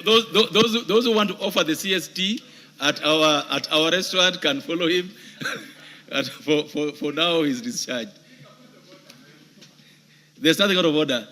Those who want to offer the CST at our restaurant can follow him. And for now, he's discharged. There's nothing out of order.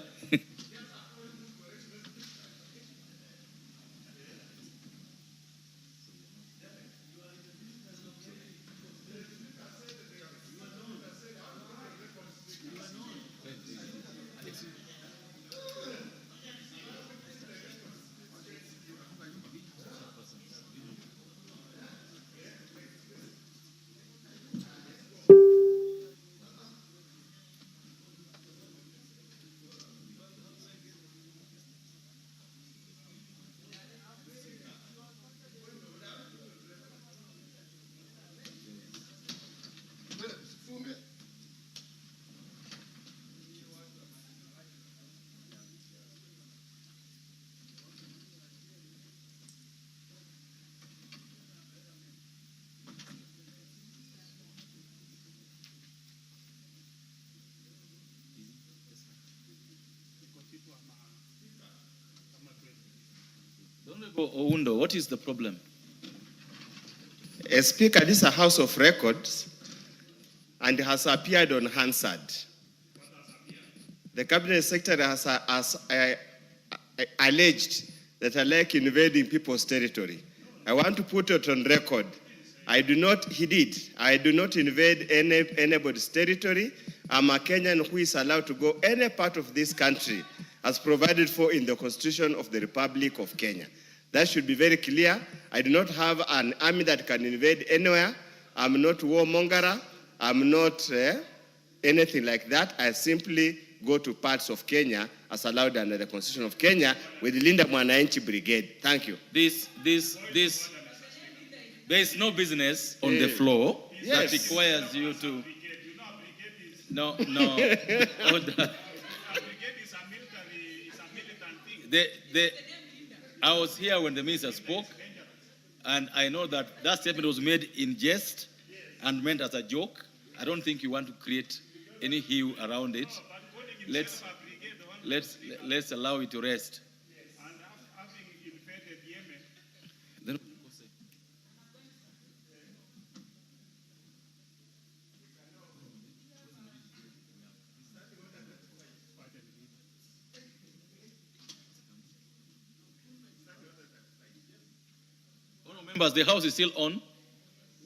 Oundo, what is the problem? Speaker, this is a house of records and has appeared on Hansard. The cabinet secretary has alleged that I like invading people's territory. I want to put it on record. I do not invade anybody's territory. I'm a Kenyan who is allowed to go any part of this country as provided for in the Constitution of the Republic of Kenya. That should be very clear. I do not have an army that can invade anywhere. I'm not warmonger. I'm not anything like that. I simply go to parts of Kenya as allowed under the Constitution of Kenya with Linda Mwananchi Brigade. Thank you. There is no business on the floor that requires you to. No. Order. I was here when the minister spoke, and I know that statement was made in jest and meant as a joke. I don't think you want to create any hue around it. Let's allow it to rest. Members, the house is still on.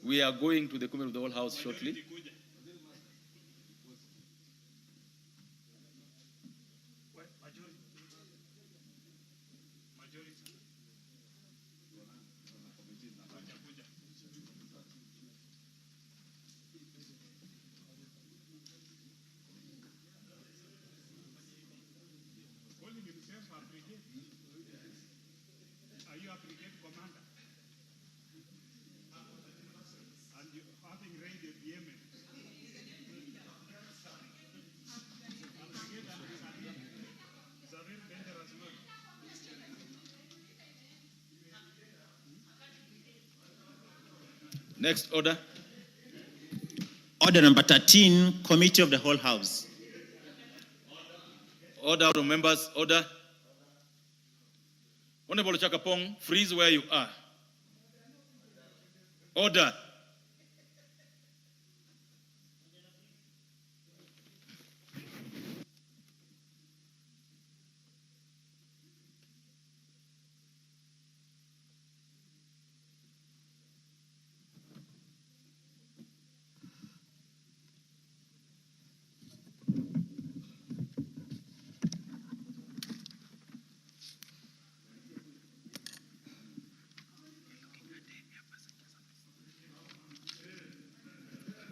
We are going to the committee of the whole house shortly. Are you a brigade commander? And you having raided Yemen? It's a real dangerous man. Next order. Order number 13, Committee of the Whole House. Order to members, order. Honorable Chakapong, freeze where you are. Order.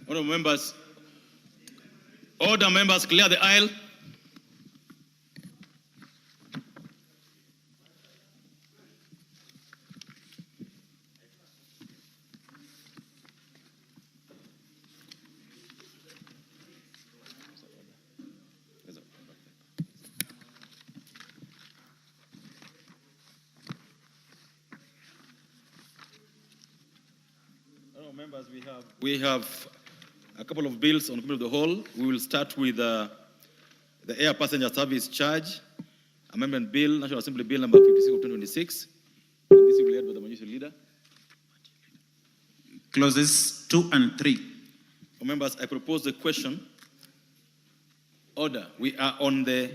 Honorable members, order members, clear the aisle. Honorable members, we have a couple of bills on committee of the whole. We will start with the air passenger service charge. Amendment Bill, National Assembly Bill number 56 of 2026. And this will be led by the Majority Leader. Clauses 2 and 3. Members, I propose the question. Order. We are on the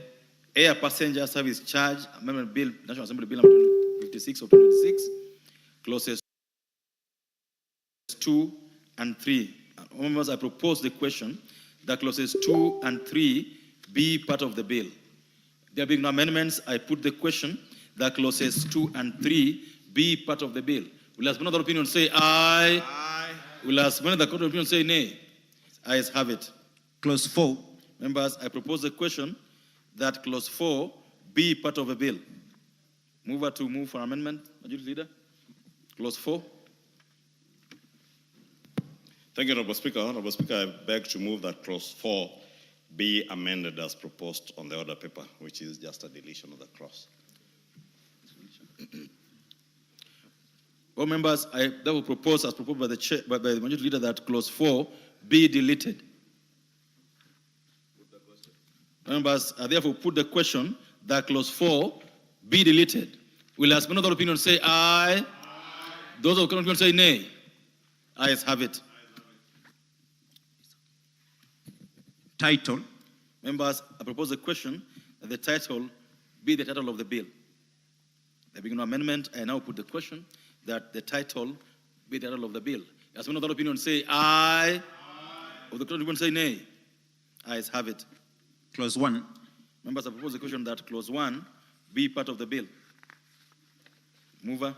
Air Passenger Service Charge Amendment Bill, National Assembly Bill number 56 of 2026. Clauses 2 and 3. Members, I propose the question that clauses 2 and 3 be part of the bill. There being no amendments, I put the question that clauses 2 and 3 be part of the bill. Will as another opinion say aye? Aye. Will as another opinion say nay? Ayes have it. Clause 4. Members, I propose the question that clause 4 be part of the bill. Mover to move for amendment. Majority Leader. Clause 4. Thank you, Honorable Speaker. Honorable Speaker, I beg to move that clause 4 be amended as proposed on the order paper, which is just a deletion of the clause. All members, I therefore propose, as proposed by the chair, by the Majority Leader, that clause 4 be deleted. Members, I therefore put the question that clause 4 be deleted. Will as another opinion say aye? Aye. Those of opinion say nay. Ayes have it. Title. Members, I propose a question that the title be the title of the bill. There being no amendment, I now put the question that the title be the title of the bill. As another opinion say aye? Aye. Of the opinion say nay. Ayes have it. Clause 1. Members, I propose the question that clause 1 be part of the bill. Mover.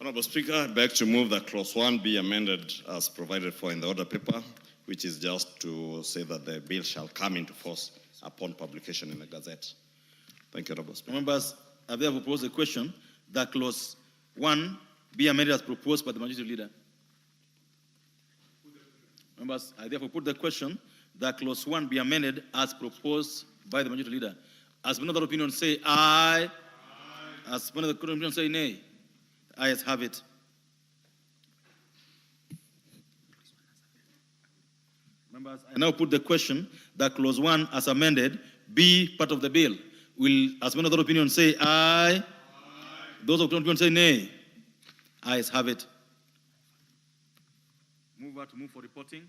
Honorable Speaker, I beg to move that clause 1 be amended as provided for in the order paper, which is just to say that the bill shall come into force upon publication in the Gazette. Thank you, Honorable Speaker. Members, I therefore propose the question that clause 1 be amended as proposed by the Majority Leader. Members, I therefore put the question that clause 1 be amended as proposed by the Majority Leader. As another opinion say aye? Aye. As another opinion say nay? Ayes have it. Members, I now put the question that clause 1 as amended be part of the bill. Will as another opinion say aye? Aye. Those of opinion say nay? Ayes have it. Mover to move for reporting.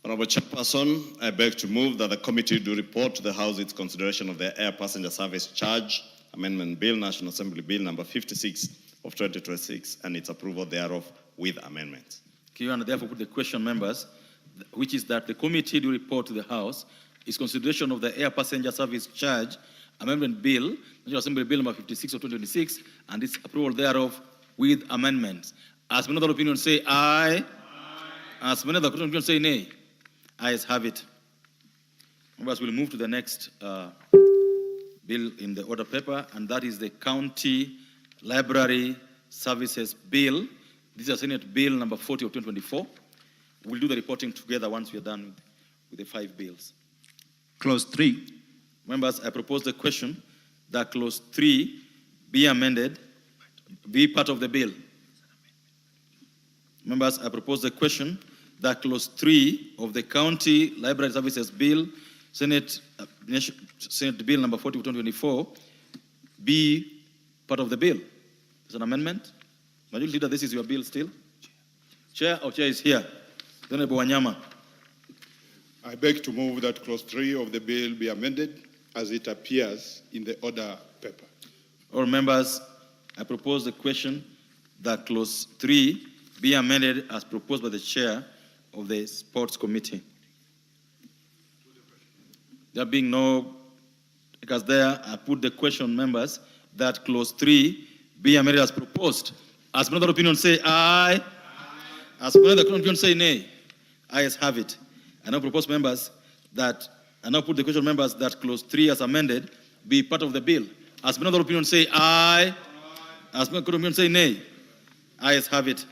Honorable Chairperson, I beg to move that the committee do report to the House its consideration of the Air Passenger Service Charge Amendment Bill, National Assembly Bill number 56 of 2026, and its approval thereof with amendments. Okay, and therefore put the question, members, which is that the committee do report to the House its consideration of the Air Passenger Service Charge Amendment Bill, National Assembly Bill number 56 of 2026, and its approval thereof with amendments. As another opinion say aye? Aye. As another opinion say nay? Ayes have it. Members, we'll move to the next bill in the order paper, and that is the County Library Services Bill. This is Senate Bill number 40 of 2024. We'll do the reporting together once we are done with the 5 bills. Clause 3. Members, I propose the question that clause 3 be amended, be part of the bill. Members, I propose the question that clause 3 of the County Library Services Bill, Senate Bill number 40 of 2024, be part of the bill. There's an amendment. Majority Leader, this is your bill still? Chair is here. Honorable Wanyama. I beg to move that clause 3 of the bill be amended as it appears in the order paper. All members, I propose the question that clause 3 be amended as proposed by the chair of the Sports Committee. There being no, because there, I put the question, members, that clause 3 be amended as proposed. As another opinion say aye? Aye. As another opinion say nay? Ayes have it. I now propose, members, that, I now put the question, members, that clause 3 as amended be part of the bill. As another opinion say aye? Aye. As another opinion say nay? Ayes have it.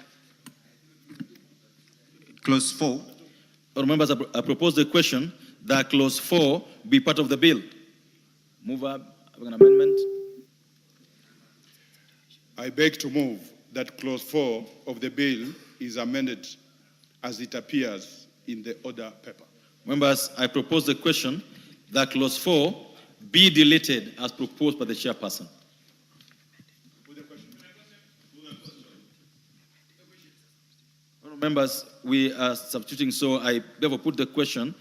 Clause 4. All members, I propose the question that clause 4 be part of the bill. Mover, having an amendment. I beg to move that clause 4 of the bill is amended as it appears in the order paper. Members, I propose the question that clause 4 be deleted as proposed by the chairperson. Members, we are substituting, so I therefore put the question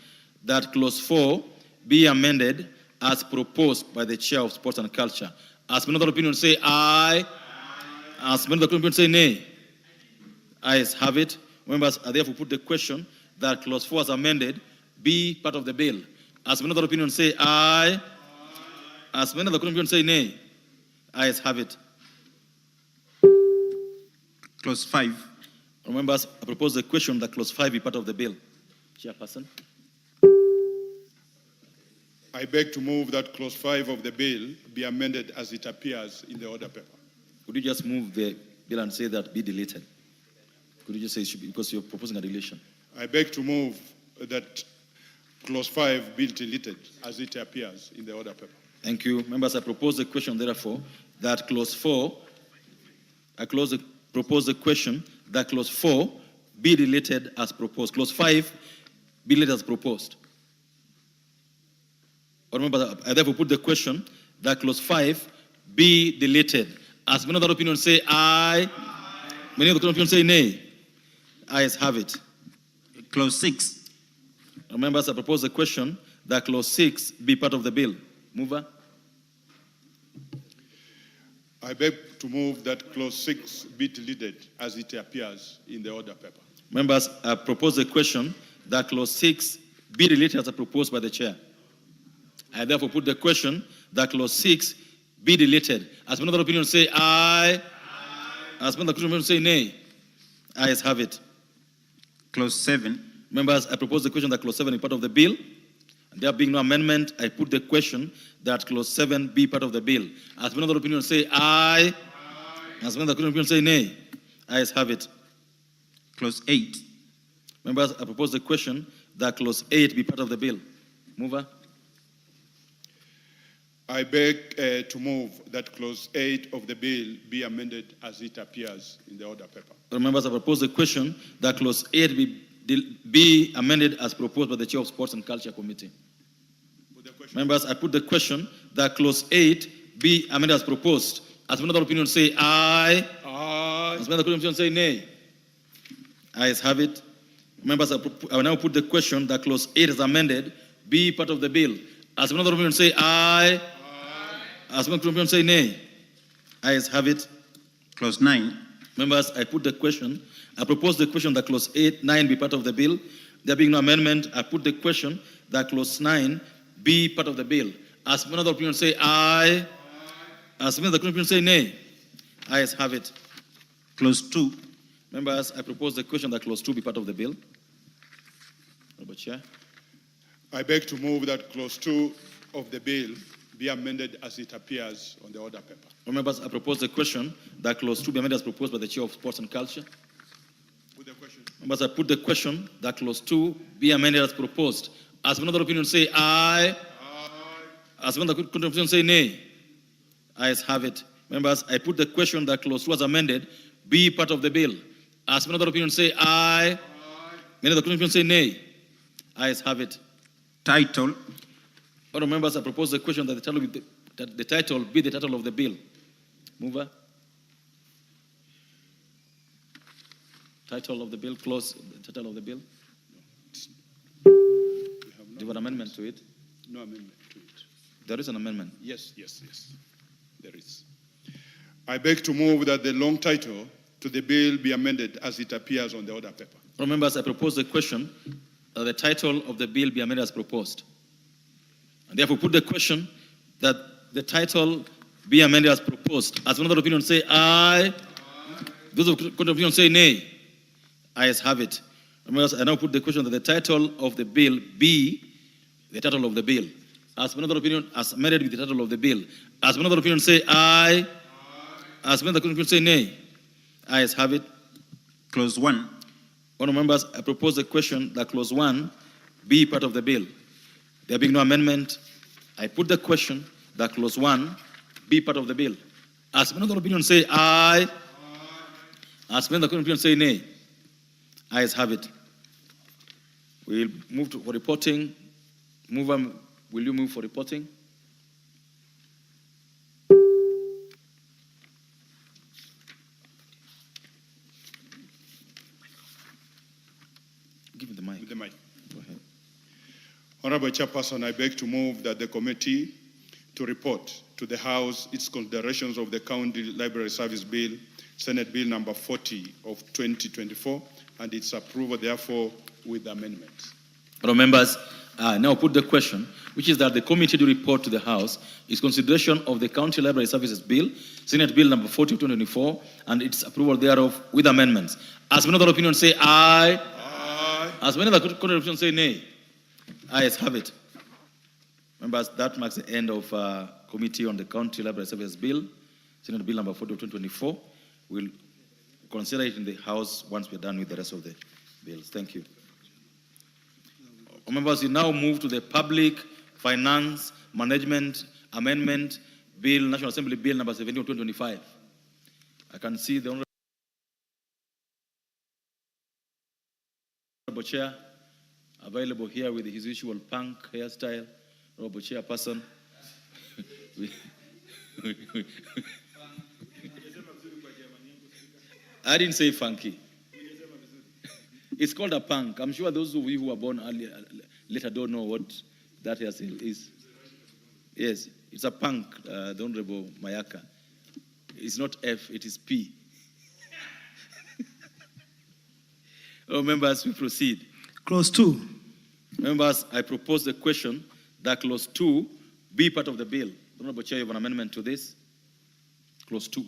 that clause 4 be amended as proposed by the Chair of Sports and Culture. As another opinion say aye. As another opinion say nay. Ayes have it. Members, I therefore put the question that clause 4 as amended be part of the bill. As another opinion say aye. As another opinion say nay. Ayes have it. Clause 5. Members, I propose the question that clause 5 be part of the bill. Chairperson. I beg to move that clause 5 of the bill be amended as it appears in the order paper. Could you just move the bill and say that be deleted? Could you just say it should be, because you're proposing a deletion? I beg to move that clause 5 be deleted as it appears in the order paper. Thank you. Members, I propose the question, therefore, that clause 4, propose the question that clause 4 be deleted as proposed. Clause 5 be deleted as proposed. Or remember, I therefore put the question that clause 5 be deleted. As many other opinions say aye, many other opinions say nay. Ayes have it. Clause 6. Members, I propose the question that clause 6 be part of the bill. Mover. I beg to move that clause 6 be deleted as it appears in the order paper. Members, I propose the question that clause 6 be deleted as proposed by the chair. I therefore put the question that clause 6 be deleted. As another opinion say aye. As another opinion say nay. Ayes have it. Clause 7. Members, I propose the question that clause 7 be part of the bill. And there being no amendment, I put the question that clause 7 be part of the bill. As another opinion say aye. As another opinion say nay. Ayes have it. Clause 8. Members, I propose the question that clause 8 be part of the bill. Mover. I beg to move that clause 8 of the bill be amended as it appears in the order paper. Members, I propose the question that clause 8 be amended as proposed by the Chair of Sports and Culture Committee. Members, I put the question that clause 8 be amended as proposed. As another opinion say aye. Aye. As another opinion say nay. Ayes have it. Members, I will now put the question that clause 8 is amended be part of the bill. As another opinion say aye. As another opinion say nay. Ayes have it. Clause 9. Members, I put the question. I propose the question that clause 9 be part of the bill. There being no amendment, I put the question that clause 9 be part of the bill. As another opinion say aye. As another opinion say nay. Ayes have it. Clause 2. Members, I propose the question that clause 2 be part of the bill. Honorable Chair. I beg to move that clause 2 of the bill be amended as it appears on the order paper. Members, I propose the question that clause 2 be amended as proposed by the Chair of Sports and Culture. Put the question. Members, I put the question that clause 2 be amended as proposed. As another opinion say aye. As another opinion say nay. Ayes have it. Members, I put the question that clause 2 as amended be part of the bill. As another opinion say aye. Many other opinion say nay. Ayes have it. Title. Honourable members, I propose the question that the title be the title of the bill. Mover. Title of the bill, clause, the title of the bill. Do you have an amendment to it? No amendment to it. There is an amendment. Yes. There is. I beg to move that the long title to the bill be amended as it appears on the order paper. Honourable members, I propose the question that the title of the bill be amended as proposed. And therefore put the question that the title be amended as proposed. As another opinion say aye. Those of opinion say nay. Ayes have it. Members, I now put the question that the title of the bill be the title of the bill. As another opinion, as amended with the title of the bill. As another opinion say aye. As another opinion say nay. Ayes have it. Clause 1. Honourable members, I propose the question that clause 1 be part of the bill. There being no amendment, I put the question that clause 1 be part of the bill. As another opinion say aye. As another opinion say nay. Ayes have it. We'll move for reporting. Mover, will you move for reporting? Give me the mic. With the mic. Go ahead. Honorable Chairperson, I beg to move that the committee to report to the House its considerations of the County Library Service Bill, Senate Bill number 40 of 2024, and its approval, therefore, with amendments. Honourable members, now put the question, which is that the committee to report to the House is consideration of the County Library Services Bill, Senate Bill number 40 of 2024, and its approval thereof with amendments. As many other opinions say aye. Aye. As many other contrary opinions say nay. Ayes have it. Members, that marks the end of Committee on the County Library Services Bill, Senate Bill number 40 of 2024. We'll consider it in the House once we're done with the rest of the bills. Thank you. Members, we now move to the Public Finance Management Amendment Bill, National Assembly Bill number 17 of 2025. I can see the Honorable Chair available here with his usual punk hairstyle. Honorable Chairperson. I didn't say funky. It's called a punk. I'm sure those of you who were born earlier, later don't know what that hairstyle is. Yes, it's a punk, the Honorable Mayaka. It's not F, it is P. Oh, members, we proceed. Clause 2. Members, I propose the question that Clause 2 be part of the bill. Honorable Chair, you have an amendment to this? Clause 2.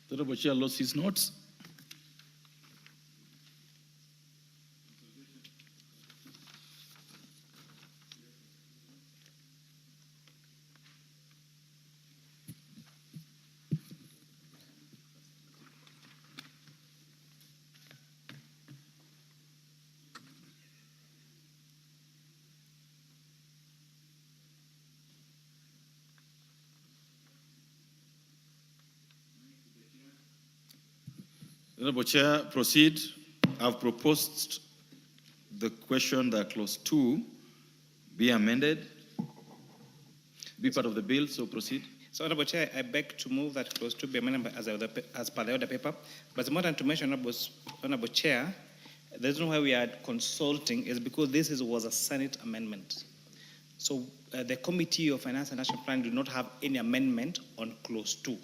The Honorable Chair lost his notes. Honorable Chair, proceed. I've proposed the question that Clause 2 be amended, be part of the bill, so proceed. So, Honorable Chair, I beg to move that Clause 2 be amended as per the order paper. But the more than to mention, Honorable Chair, the reason why we are consulting is because this was a Senate amendment. So, the Committee of Finance and National Planning do not have any amendment on Clause 2.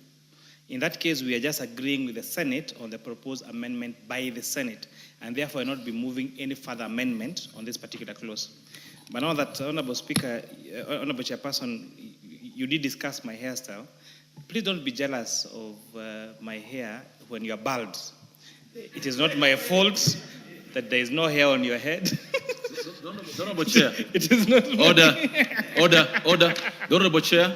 In that case, we are just agreeing with the Senate on the proposed amendment by the Senate, and therefore not be moving any further amendment on this particular clause. But now that, Honorable Speaker, Honorable Chairperson, you did discuss my hairstyle, please don't be jealous of my hair when you are bald. It is not my fault that there is no hair on your head. The Honorable Chair. It is not Order. The Honorable Chair,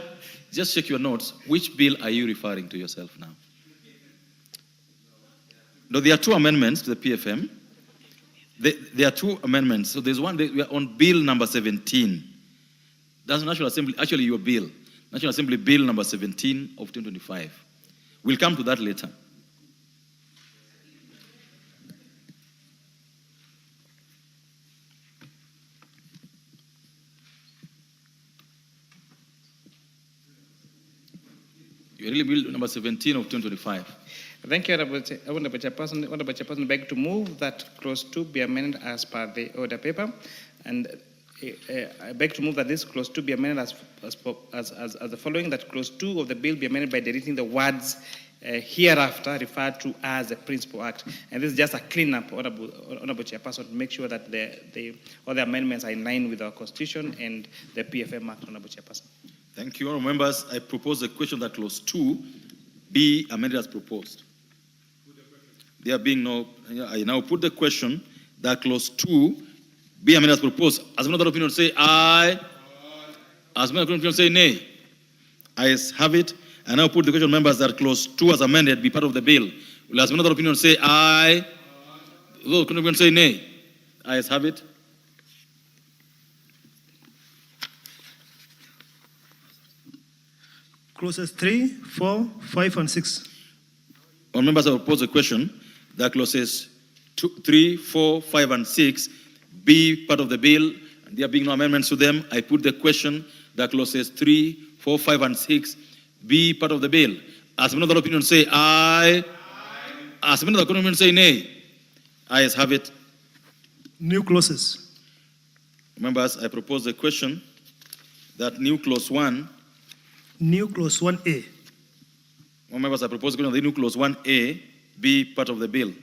just check your notes. Which bill are you referring to yourself now? No, there are two amendments to the PFM. There are two amendments. So there's one, we are on bill number 17. That's National Assembly, actually your bill. National Assembly Bill number 17 of 2025. We'll come to that later. Your bill number 17 of 2025. Thank you, Honorable Chairperson. Honorable Chairperson, beg to move that clause 2 be amended as per the order paper, and I beg to move that this clause 2 be amended as the following: that clause 2 of the bill be amended by deleting the words hereafter referred to as the principal act. And this is just a cleanup, Honorable Chairperson, to make sure that all the amendments are in line with our Constitution and the PFM Act, Honorable Chairperson. Thank you, honourable members. I propose the question that clause 2 be amended as proposed. There being no, I now put the question that clause 2 be amended as proposed. As another opinion say aye. As another opinion say nay. Ayes have it. I now put the question, members, that clause 2 as amended be part of the bill. Will as another opinion say aye. Those opinion say nay. Ayes have it. Clauses 3, 4, 5, and 6. All members have proposed a question that clauses 2, 3, 4, 5, and 6 be part of the bill. And there being no amendments to them, I put the question that clauses 3, 4, 5, and 6 be part of the bill. As another opinion say aye. As another opinion say nay. Ayes have it. New clauses. Members, I propose the question that new clause 1. New clause 1A. All members, I propose the new clause 1A be part of the bill.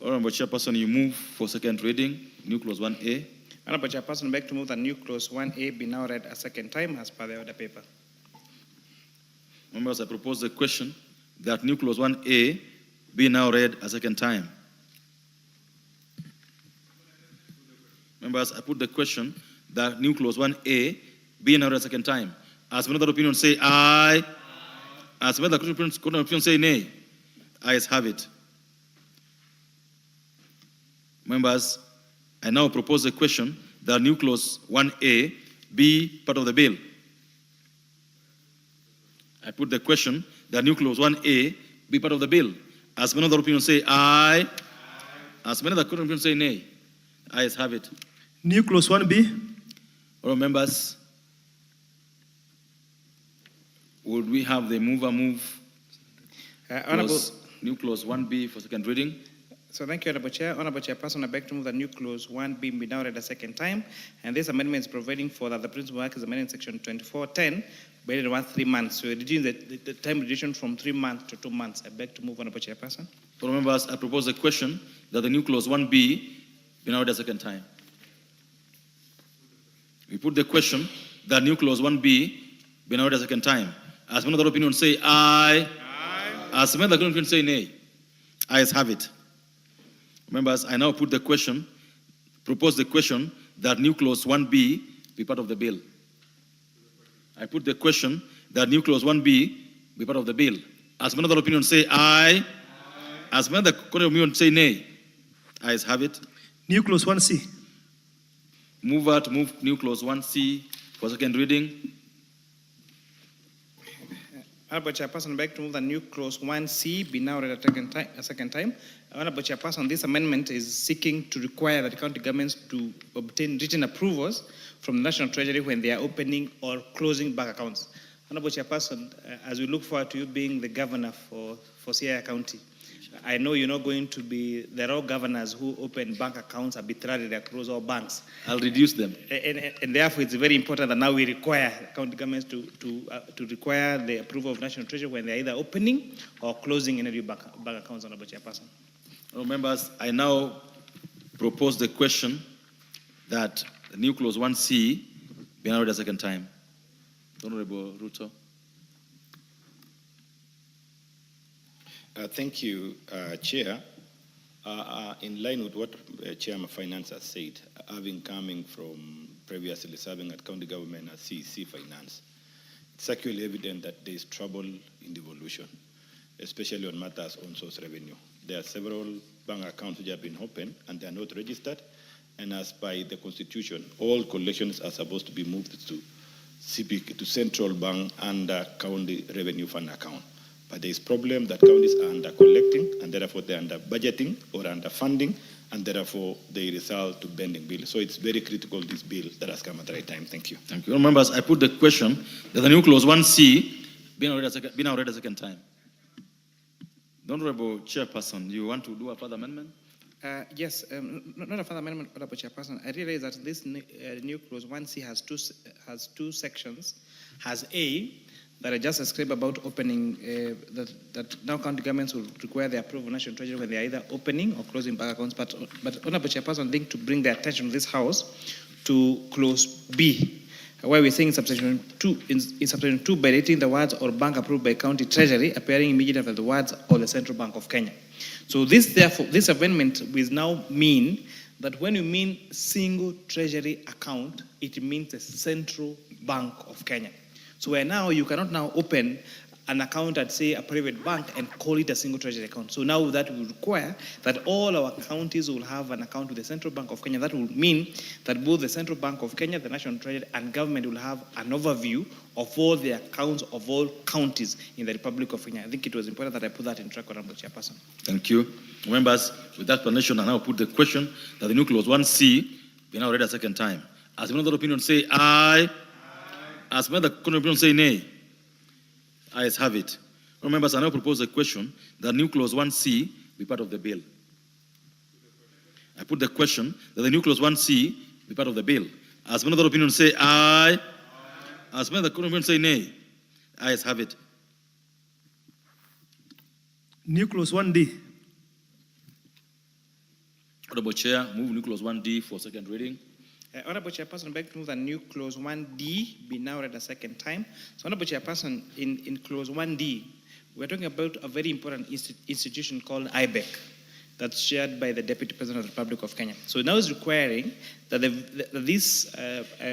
Honorable Chairperson, you move for second reading, new clause 1A. Honorable Chairperson, I beg to move that new clause 1A be now read a second time as per the order paper. Members, I propose the question that new clause 1A be now read a second time. Members, I put the question that new clause 1A be now read a second time. As another opinion say aye. As another opinion say nay. Ayes have it. Members, I now propose the question that new clause 1A be part of the bill. I put the question that new clause 1A be part of the bill. As another opinion say aye. As another opinion say nay. Ayes have it. New clause 1B. All members, would we have the mover move new clause 1B for second reading? So thank you, Honorable Chair. Honorable Chairperson, I beg to move that new clause 1B be now read a second time. And this amendment is providing for that the principal act is amended in section 2410, but it wants 3 months. So reducing the time reduction from 3 months to 2 months. I beg to move, Honorable Chairperson. All members, I propose the question that the new clause 1B be now read a second time. We put the question that new clause 1B be now read a second time. As another opinion say aye. As another opinion say nay. Ayes have it. Members, I now put the question, propose the question that new clause 1B be part of the bill. I put the question that new clause 1B be part of the bill. As another opinion say aye. As another opinion say nay. Ayes have it. New clause 1C. Mover to move new clause 1C for second reading. Honorable Chairperson, I beg to move that new clause 1C be now read a second time. Honorable Chairperson, this amendment is seeking to require the county governments to obtain written approvals from the National Treasury when they are opening or closing bank accounts. Honorable Chairperson, as we look forward to you being the governor for Siaya County, I know you're not going to be, there are governors who open bank accounts arbitrarily across all banks. I'll reduce them. And therefore, it's very important that now we require county governments to require the approval of National Treasury when they're either opening or closing any bank accounts, Honorable Chairperson. Members, I now propose the question that the new clause 1C be now read a second time. Honorable Ruto. Thank you, Chair. In line with what Chairman of Finance has said, having coming from previously serving at county government as CEC Finance, it's actually evident that there is trouble in devolution, especially on matters on source revenue. There are several bank accounts which have been opened and they are not registered. And as by the Constitution, all collections are supposed to be moved to CBK, to Central Bank under County Revenue Fund account. But there is problem that counties are under collecting, and therefore they're under budgeting or under funding, and therefore they result to bending bill. So it's very critical, this bill that has come at the right time. Thank you. Thank you. Members, I put the question that the new clause 1C be now read a second time. The Honorable Chairperson, you want to do a further amendment? Yes, not a further amendment, Honorable Chairperson. I realize that this new clause 1C has two sections. Has A, that I just described about opening, that now county governments will require the approval of National Treasury when they are either opening or closing bank accounts. But Honorable Chairperson, I think to bring the attention of this House to clause B, where we're saying in subsection 2, by deleting the words "or bank approved by county treasury," appearing immediately after the words "or the Central Bank of Kenya." So this amendment will now mean that when you mean single treasury account, it means the Central Bank of Kenya. So where now you cannot now open an account at, say, a private bank and call it a single treasury account. So now that will require that all our counties will have an account with the Central Bank of Kenya. That will mean that both the Central Bank of Kenya, the National Treasury, and government will have an overview of all the accounts of all counties in the Republic of Kenya. I think it was important that I put that in track, Honorable Chairperson. Thank you. Members, with that explanation, I now put the question that the new clause 1C be now read a second time. As another opinion say aye. As another opinion say nay. Ayes have it. Members, I now propose a question that new clause 1C be part of the bill. I put the question that the new clause 1C be part of the bill. As another opinion say aye. As another opinion say nay. Ayes have it. New clause 1D. Honorable Chair, move new clause 1D for second reading. Honorable Chairperson, I beg to move that new clause 1D be now read a second time. So, Honorable Chairperson, in clause 1D, we're talking about a very important institution called IBEC that's chaired by the Deputy President of the Republic of Kenya. So now it's requiring that these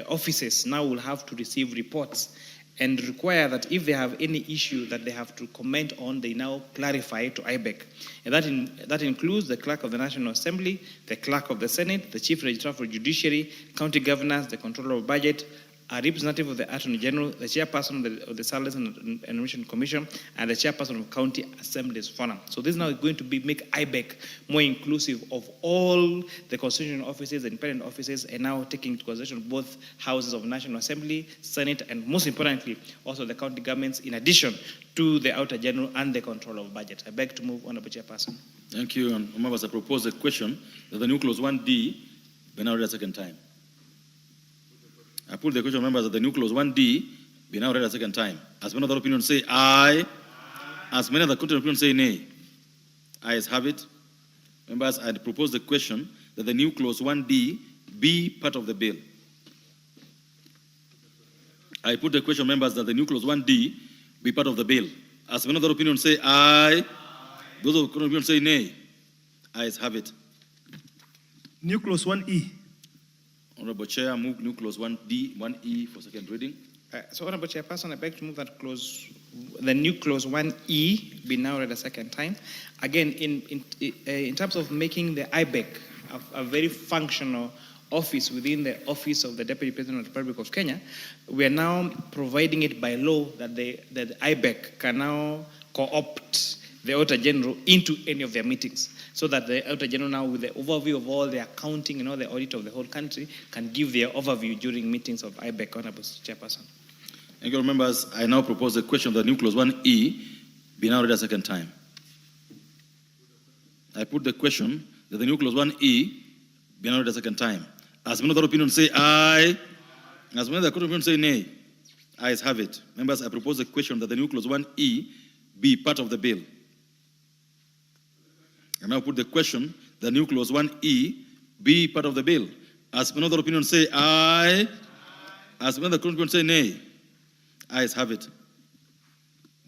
offices now will have to receive reports and require that if they have any issue that they have to comment on, they now clarify to IBEC. And that includes the Clerk of the National Assembly, the Clerk of the Senate, the Chief Registrar for Judiciary, County Governors, the Controller of Budget, a representative of the Attorney General, the Chairperson of the Salaries and Remuneration Commission, and the Chairperson of County Assemblies Forum. So this is now going to make IBEC more inclusive of all the constitutional offices, the independent offices, and now taking into consideration both houses of National Assembly, Senate, and most importantly, also the county governments, in addition to the Outer General and the Controller of Budget. I beg to move, Honorable Chairperson. Thank you. And members, I propose a question that the new clause 1D be now read a second time. I put the question, members, that the new clause 1D be now read a second time. As many other opinions say aye. As many other contrary opinions say nay. Ayes have it. Members, I propose the question that the new clause 1D be part of the bill. I put the question, members, that the new clause 1D be part of the bill. As many other opinions say aye. Those of opinions say nay. Ayes have it. New clause 1E. Honorable Chair, move new clause 1E for second reading. So, Honorable Chairperson, I beg to move that the new clause 1E be now read a second time. Again, in terms of making the IBEC a very functional office within the office of the Deputy President of the Republic of Kenya, we are now providing it by law that the IBEC can now co-opt the Auditor General into any of their meetings, so that the Auditor General now, with the overview of all the accounting and all the audit of the whole country, can give their overview during meetings of IBEC. Honorable Chairperson. Thank you, members. I now propose the question that new clause 1E be now read a second time. I put the question that the new clause 1E be now read a second time. As many other opinions say aye, as many other opinions say nay, ayes have it. Members, I propose the question that the new clause 1E be part of the bill. I now put the question that new clause 1E be part of the bill. As many other opinions say aye, as many other opinions say nay, ayes have it.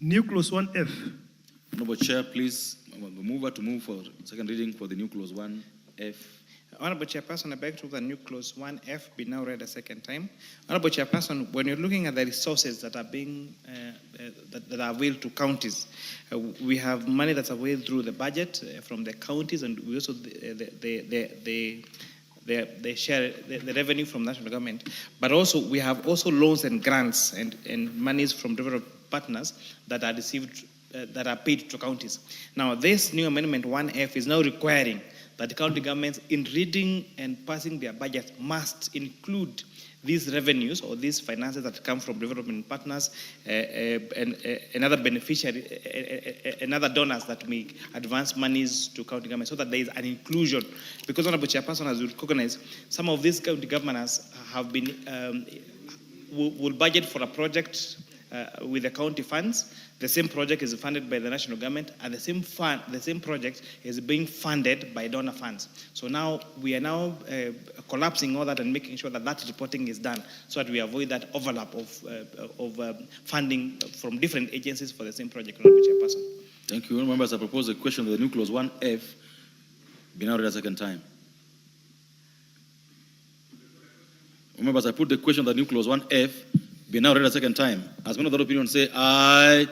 New clause 1F. Honorable Chair, please move to move for second reading for the new clause 1F. Honorable Chairperson, I beg to move the new clause 1F be now read a second time. Honorable Chairperson, when you're looking at the resources that are being that are available to counties, we have money that's available through the budget from the counties, and we also they share the revenue from national government. But also we have also loans and grants and monies from different partners that are received that are paid to counties. Now, this new amendment 1F is now requiring that the county governments, in reading and passing their budgets, must include these revenues or these finances that come from development partners and other beneficiaries and other donors that make advance monies to county government, so that there is an inclusion. Because, Honorable Chairperson, as you recognize, some of these county governors have been will budget for a project with the county funds. The same project is funded by the national government, and the same project is being funded by donor funds. So now we are collapsing all that and making sure that that reporting is done, so that we avoid that overlap of funding from different agencies for the same project. Honorable Chairperson. Thank you. Members, I propose a question that the new clause 1F be now read a second time. Members, I put the question that new clause 1F be now read a second time. As many of the opinion say aye.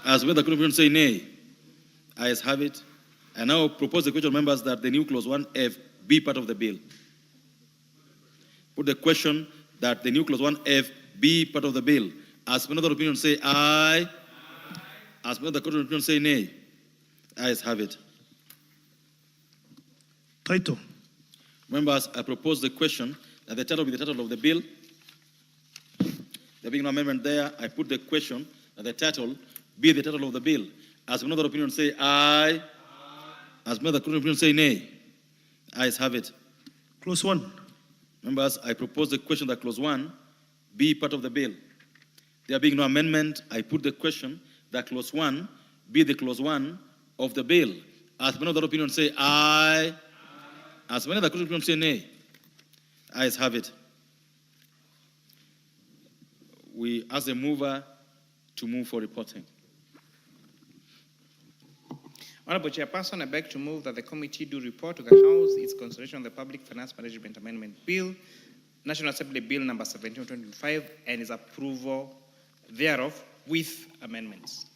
As many of the opinion say nay. Ayes have it. I now propose the question, members, that the new clause 1F be part of the bill. Put the question that the new clause 1F be part of the bill. As many of the opinion say aye. As many of the opinion say nay. Ayes have it. Title. Members, I propose the question that the title be the title of the bill. There being no amendment there, I put the question that the title be the title of the bill. As another opinion say aye. As another opinion say nay. Ayes have it. Clause 1. Members, I propose the question that clause 1 be part of the bill. There being no amendment, I put the question that clause 1 be the clause 1 of the bill. As another opinion say aye. As another opinion say nay. Ayes have it. We ask the mover to move for reporting. Honorable Chairperson, I beg to move that the committee do report to the House its consideration of the Public Finance Management Amendment Bill, National Assembly Bill number 1725, and its approval thereof with amendments.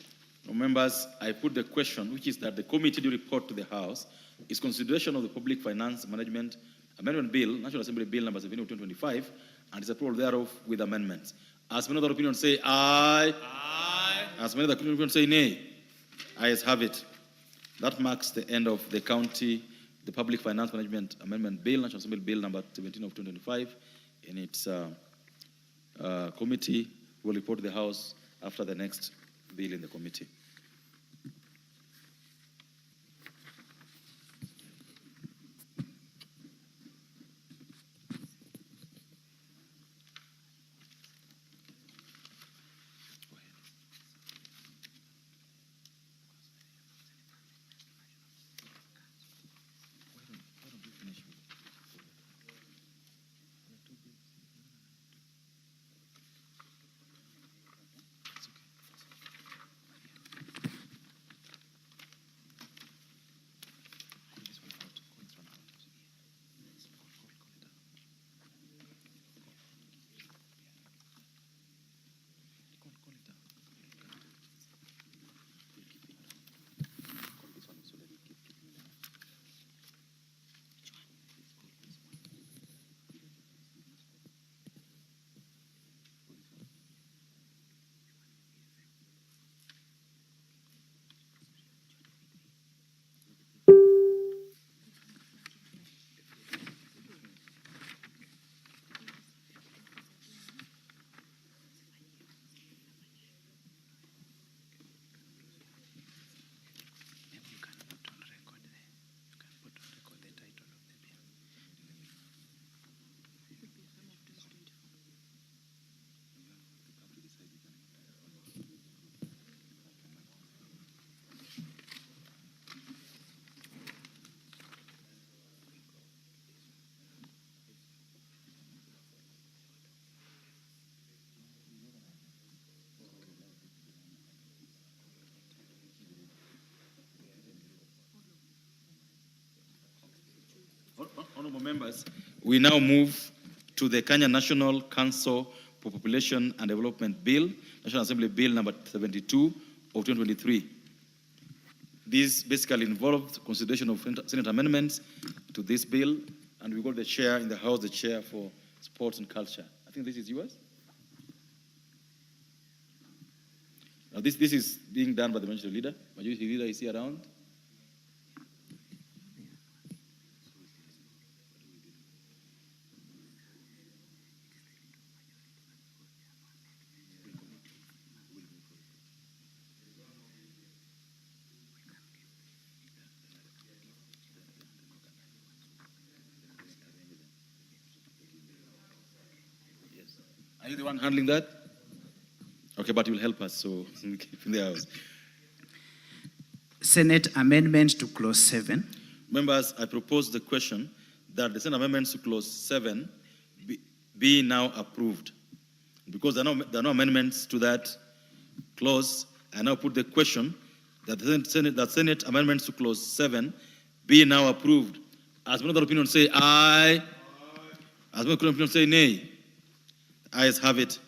Members, I put the question, which is that the committee do report to the House its consideration of the Public Finance Management Amendment Bill, National Assembly Bill number 1725, and its approval thereof with amendments. As many other opinions say aye. Aye. As many other opinions say nay. Ayes have it. That marks the end of the Public Finance Management Amendment Bill, National Assembly Bill number 17 of 2025. In its committee, will report to the House after the next bill in the committee. Honorable members, we now move to the Kenya National Council for Population and Development Bill, National Assembly Bill number 72 of 2023. This basically involved consideration of Senate amendments to this bill, and we got the chair in the House, the chair for sports and culture. I think this is yours. Now this is being done by the Majority Leader. Majority Leader is here around. Are you the one handling that? Okay, but you'll help us, so keep in the house. Senate amendment to clause 7. Members, I propose the question that the Senate amendments to clause 7 be now approved. Because there are no amendments to that clause, I now put the question that the Senate amendments to clause 7 be now approved. As another opinion say aye. As another opinion say nay. Ayes have it.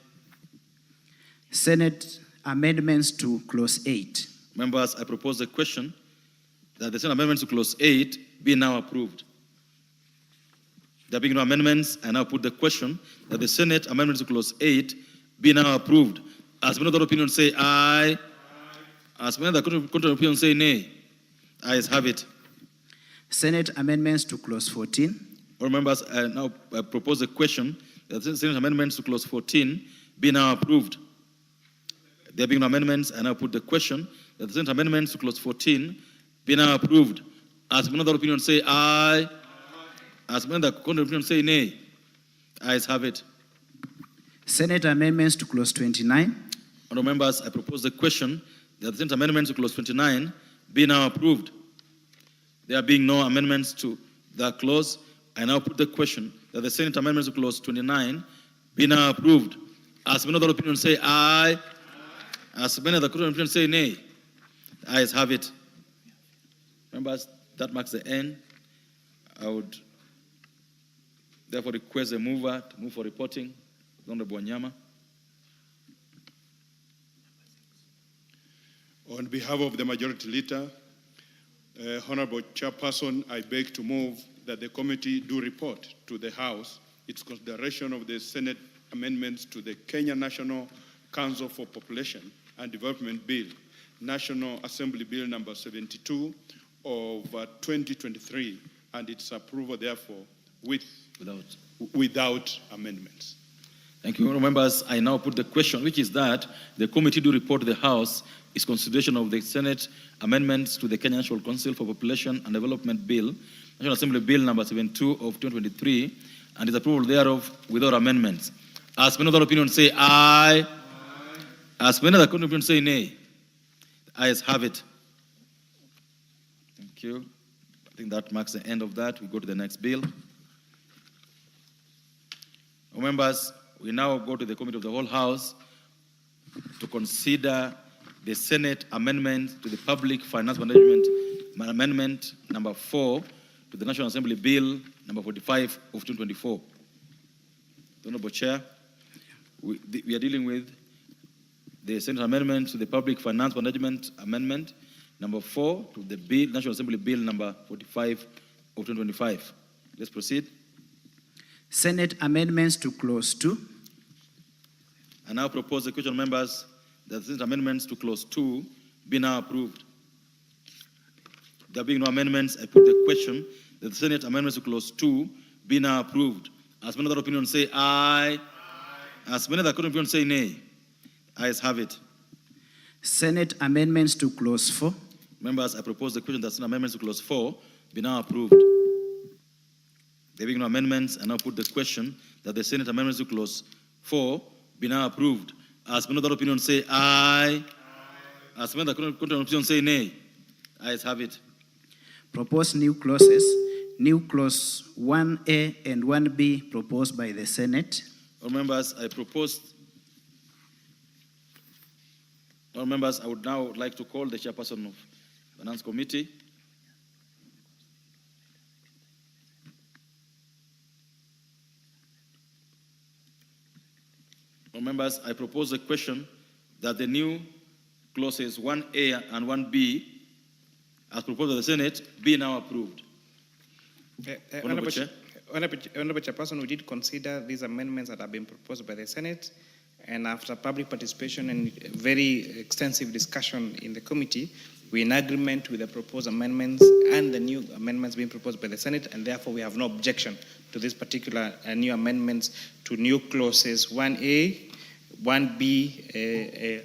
Senate amendments to clause 8. Members, I propose the question that the Senate amendments to clause 8 be now approved. There being no amendments, I now put the question that the Senate amendments to clause 8 be now approved. As many other opinions say aye. As many other contrary opinions say nay. Ayes have it. Senate amendments to clause 14. All members, I now propose the question that the Senate amendments to clause 14 be now approved. There being no amendments, I now put the question that the Senate amendments to clause 14 be now approved. As many other opinions say aye. As many other contrary opinions say nay. Ayes have it. Senate amendments to clause 29. Honourable members, I propose the question that the Senate amendments to clause 29 be now approved. There being no amendments to the clause, I now put the question that the Senate amendments to clause 29 be now approved. As many other opinions say aye. As many other opinions say nay. Ayes have it. Members, that marks the end. I would therefore request the mover to move for reporting. Honorable Wanyama. On behalf of the Majority Leader, Honorable Chairperson, I beg to move that the committee do report to the House its consideration of the Senate amendments to the Kenya National Council for Population and Development Bill, National Assembly Bill number 72 of 2023, and its approval, therefore, without amendments. Thank you, members. I now put the question, which is that the committee do report to the House its consideration of the Senate amendments to the Kenya National Council for Population and Development Bill, National Assembly Bill number 72 of 2023, and its approval thereof without amendments. As many other opinions say aye. As many other opinions say nay. The ayes have it. Thank you. I think that marks the end of that. We go to the next bill. Members, we now go to the Committee of the Whole House to consider the Senate amendment to the Public Finance Management Amendment number 4 to the National Assembly Bill number 45 of 2024. Honorable Chair, we are dealing with the Senate amendment to the Public Finance Management Amendment number 4 to the Bill, National Assembly Bill number 45 of 2025. Let's proceed. Senate amendments to clause 2. I now propose the question, members, that the Senate amendments to clause 2 be now approved. There being no amendments, I put the question that the Senate amendments to clause 2 be now approved. As many other opinions say aye. As many other opinions say nay. Ayes have it. Senate amendments to clause 4. Members, I propose the question that Senate amendments to clause 4 be now approved. There being no amendments, I now put the question that the Senate amendments to clause 4 be now approved. As many other opinions say aye. As many other opinions say nay. Ayes have it. Propose new clauses. New clause 1A and 1B proposed by the Senate. All members, I would now like to call the chairperson of the Finance Committee. All members, I propose a question that the new clauses 1A and 1B, as proposed by the Senate, be now approved. Honorable Chairperson, we did consider these amendments that have been proposed by the Senate, and after public participation and very extensive discussion in the committee, we're in agreement with the proposed amendments and the new amendments being proposed by the Senate, and therefore we have no objection to this particular new amendments to new clauses 1A, 1B,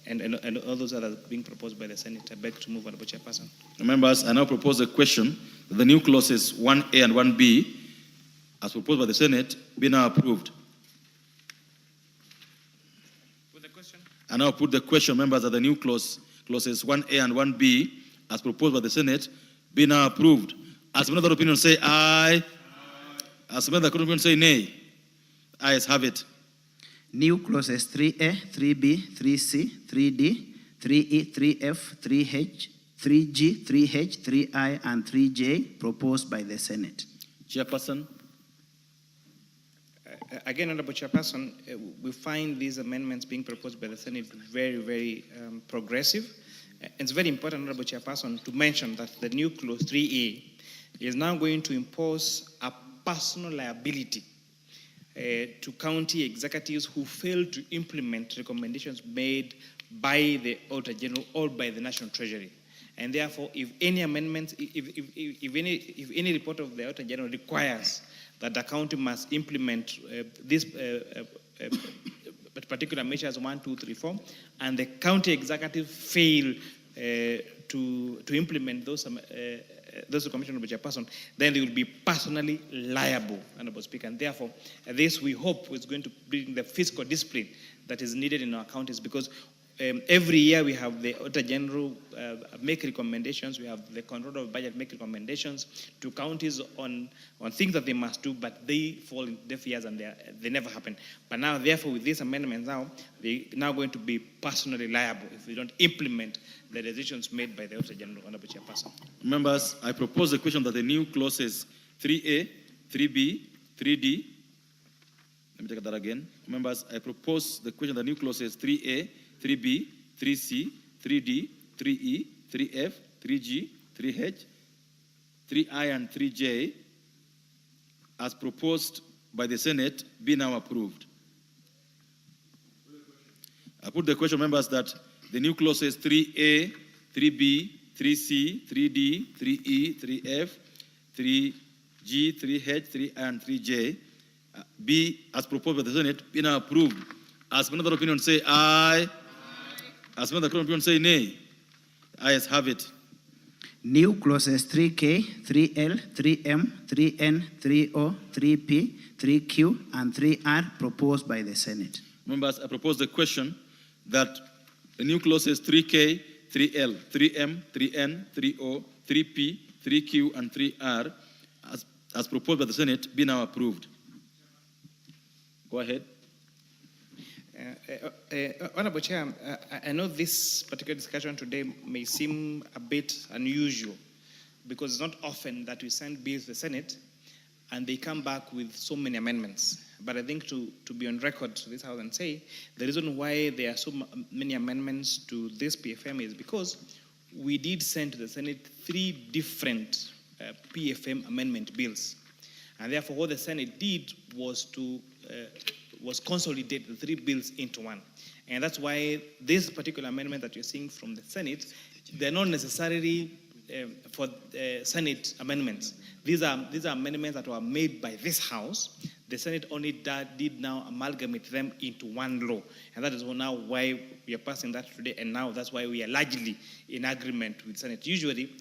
and all those that are being proposed by the Senate. I beg to move, Honorable Chairperson. Members, I now propose a question that the new clauses 1A and 1B, as proposed by the Senate, be now approved. I now put the question, members, that the new clauses 1A and 1B, as proposed by the Senate, be now approved. As another opinion say aye. As another opinion say nay. Ayes have it. New clauses 3A, 3B, 3C, 3D, 3E, 3F, 3H, 3G, 3H, 3I, and 3J proposed by the Senate. Chairperson. Again, Honorable Chairperson, we find these amendments being proposed by the Senate very, very progressive. It's very important, Honorable Chairperson, to mention that the new clause 3A is now going to impose a personal liability to county executives who fail to implement recommendations made by the Auditor General or by the National Treasury. And therefore, if any amendments, if any report of the Auditor General requires that the county must implement these particular measures 1, 2, 3, 4, and the county executive fail to implement those recommendations of the chairperson, then they will be personally liable, Honorable Speaker. And therefore, this we hope is going to bring the fiscal discipline that is needed in our counties, because every year we have the Auditor General make recommendations, we have the Controller of Budget make recommendations to counties on things that they must do, but they fall in deaf ears and they never happen. But now, therefore, with these amendments now, they're now going to be personally liable if we don't implement the decisions made by the Auditor General, Honorable Chairperson. Members, I propose the question that the new clauses 3A, 3B, 3D, let me take that again. Members, I propose the question that the new clauses 3A, 3B, 3C, 3D, 3E, 3F, 3G, 3H, 3I, and 3J, as proposed by the Senate, be now approved. I put the question, members, that the new clauses 3A, 3B, 3C, 3D, 3E, 3F, 3G, 3H, 3I, and 3J be, as proposed by the Senate, be now approved. As another opinion say aye. As another opinion say nay. Ayes have it. New clauses 3K, 3L, 3M, 3N, 3O, 3P, 3Q, and 3R proposed by the Senate. Members, I propose the question that the new clauses 3K, 3L, 3M, 3N, 3O, 3P, 3Q, and 3R, as proposed by the Senate, be now approved. Go ahead. Honorable Chair, I know this particular discussion today may seem a bit unusual, because it's not often that we send bills to the Senate and they come back with so many amendments. But I think to be on record to this House and say, the reason why there are so many amendments to this PFM is because we did send to the Senate 3 different PFM amendment bills. And therefore, what the Senate did was to consolidate the 3 bills into one. And that's why this particular amendment that you're seeing from the Senate, they're not necessarily for Senate amendments. These are amendments that were made by this House. The Senate only did now amalgamate them into one law. And that is now why we are passing that today. And now that's why we are largely in agreement with Senate. Usually,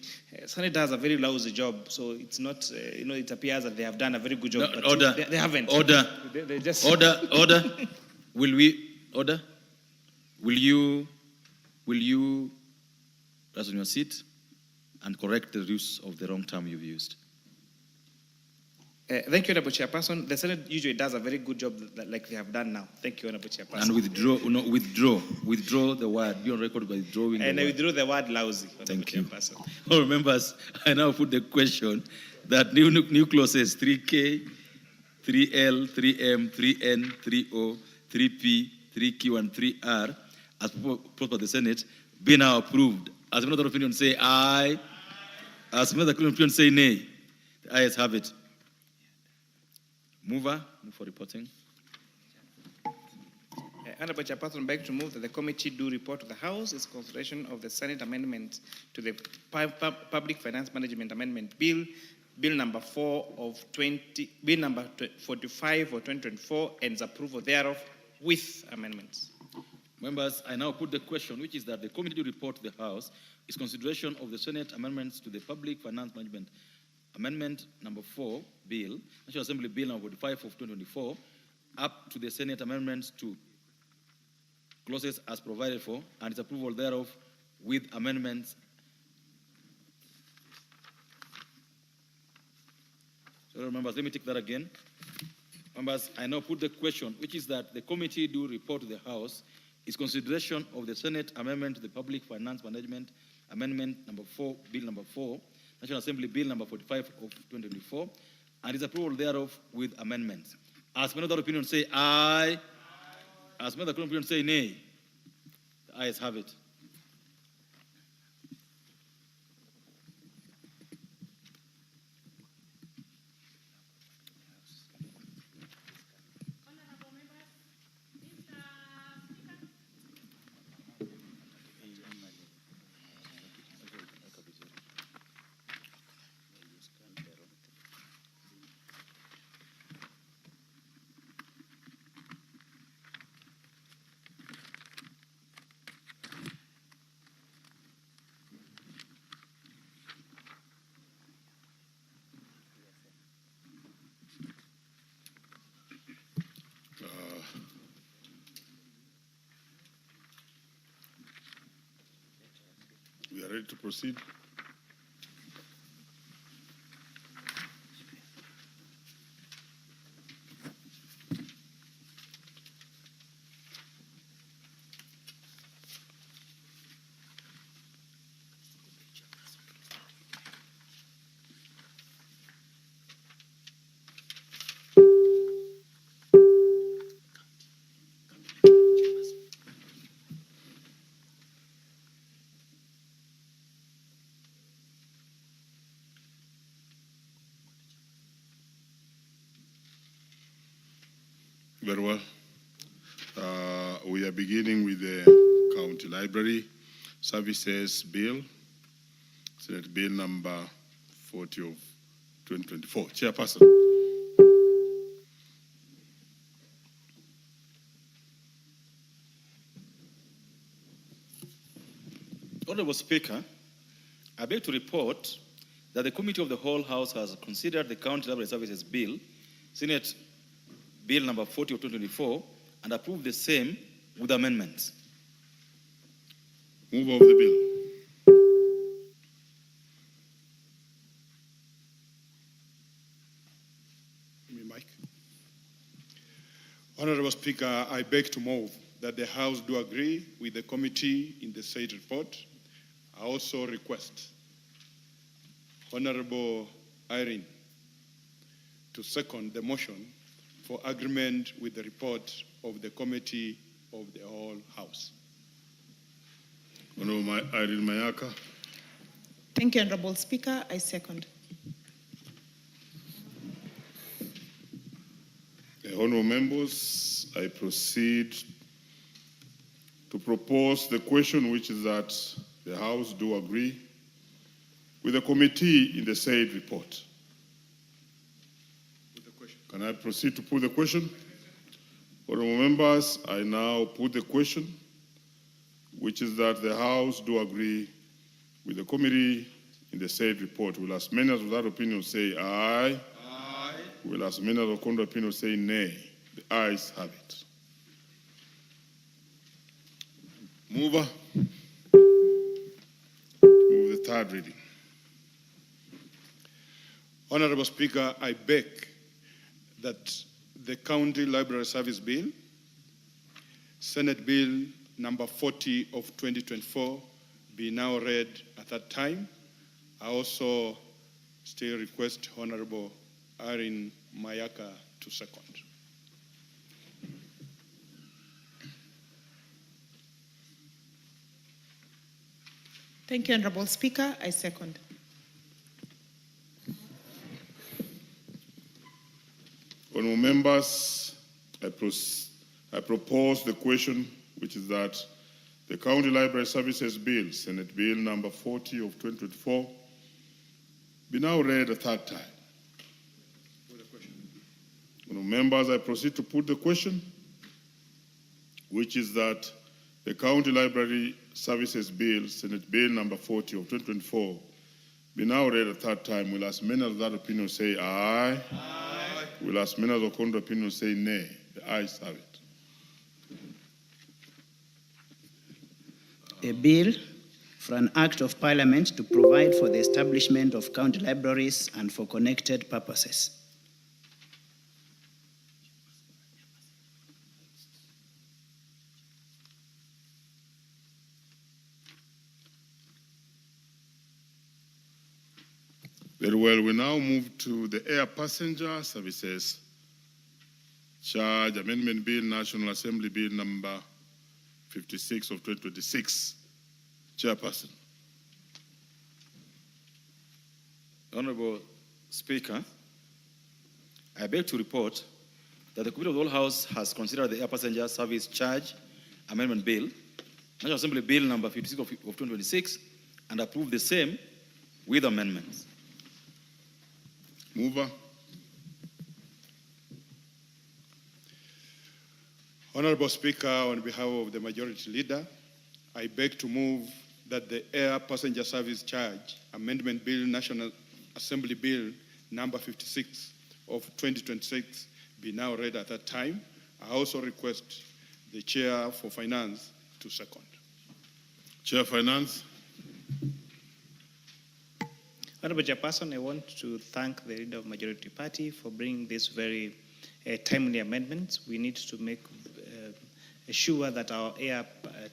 Senate does a very lousy job. So it's not, it appears that they have done a very good job. No, but order. They haven't. Order. They just... Order. Order. Will you rise on your seat and correct the use of the wrong term you've used? Thank you, Honorable Chairperson. The Senate usually does a very good job like they have done now. Thank you, Honorable Chairperson. And withdraw the word. Be on record by withdrawing and the word. I withdraw the word lousy, Honorable Thank you. Chairperson. All members, I now put the question that new clauses 3K, 3L, 3M, 3N, 3O, 3P, 3Q, and 3R, as proposed by the Senate, be now approved. As another opinion say aye. As another opinion say nay. The ayes have it. Move for reporting. Honorable Chairperson, I beg to move that the committee do report to the House its consideration of the Senate amendment to the Public Finance Management Amendment Bill, Bill number 45 of 2024, and its approval thereof with amendments. Members, I now put the question, which is that the committee do report to the House its consideration of the Senate amendments to the Public Finance Management Amendment number 4 Bill, National Assembly Bill number 45 of 2024, up to the Senate amendments to clauses as provided for, and its approval thereof with amendments. So members, let me take that again. Members, I now put the question, which is that the committee do report to the House its consideration of the Senate amendment to the Public Finance Management Amendment number 4, Bill number 4, National Assembly Bill number 45 of 2024, and its approval thereof with amendments. As many of that opinion say aye. As many of that opinion say nay. The ayes have it. We are ready to proceed. Very well. We are beginning with the County Library Services Bill, Senate Bill number 40 of 2024. Chairperson. Honorable Speaker, I beg to report that the Committee of the Whole House has considered the County Library Services Bill, Senate Bill number 40 of 2024, and approved the same with amendments. Move of the bill. Give me mic. Honorable Speaker, I beg to move that the House do agree with the committee in the said report. I also request Honorable Irene to second the motion for agreement with the report of the committee of the whole House. Honorable Irene Mayaka. Thank you, Honorable Speaker. I second. Honorable members, I proceed to propose the question, which is that the House do agree with the committee in the said report. Can I proceed to put the question? Honorable members, I now put the question, which is that the House do agree with the committee in the said report. Will as many of that opinion say aye? Aye. Will as many of the contrary opinion say nay? The ayes have it. Mover. Move the third reading. Honorable Speaker, I beg that the County Library Service Bill, Senate Bill number 40 of 2024, be now read at that time. I also still request Honorable Irene Mayaka to second. Thank you, Honorable Speaker. I second. Honorable members, I propose the question, which is that the County Library Services Bill, Senate Bill number 40 of 2024, be now read a third time. Honorable members, I proceed to put the question, which is that the County Library Services Bill, Senate Bill number 40 of 2024, be now read a third time. Will as many of that opinion say aye? Aye. Will as many of the contrary opinion say nay? The ayes have it. A bill for an act of parliament to provide for the establishment of county libraries and for connected purposes. Very well, we now move to the Air Passenger Services Charge Amendment Bill, National Assembly Bill number 56 of 2026. Chairperson. Honorable Speaker, I beg to report that the Committee of the Whole House has considered the Air Passenger Service Charge Amendment Bill, National Assembly Bill number 56 of 2026, and approved the same with amendments. Mover. Honorable Speaker, on behalf of the Majority Leader, I beg to move that the Air Passenger Service Charge Amendment Bill, National Assembly Bill number 56 of 2026 be now read at that time. I also request the Chair for Finance to second. Chair Finance. Honorable Chairperson, I want to thank the leader of Majority Party for bringing this very timely amendments. We need to make sure that our air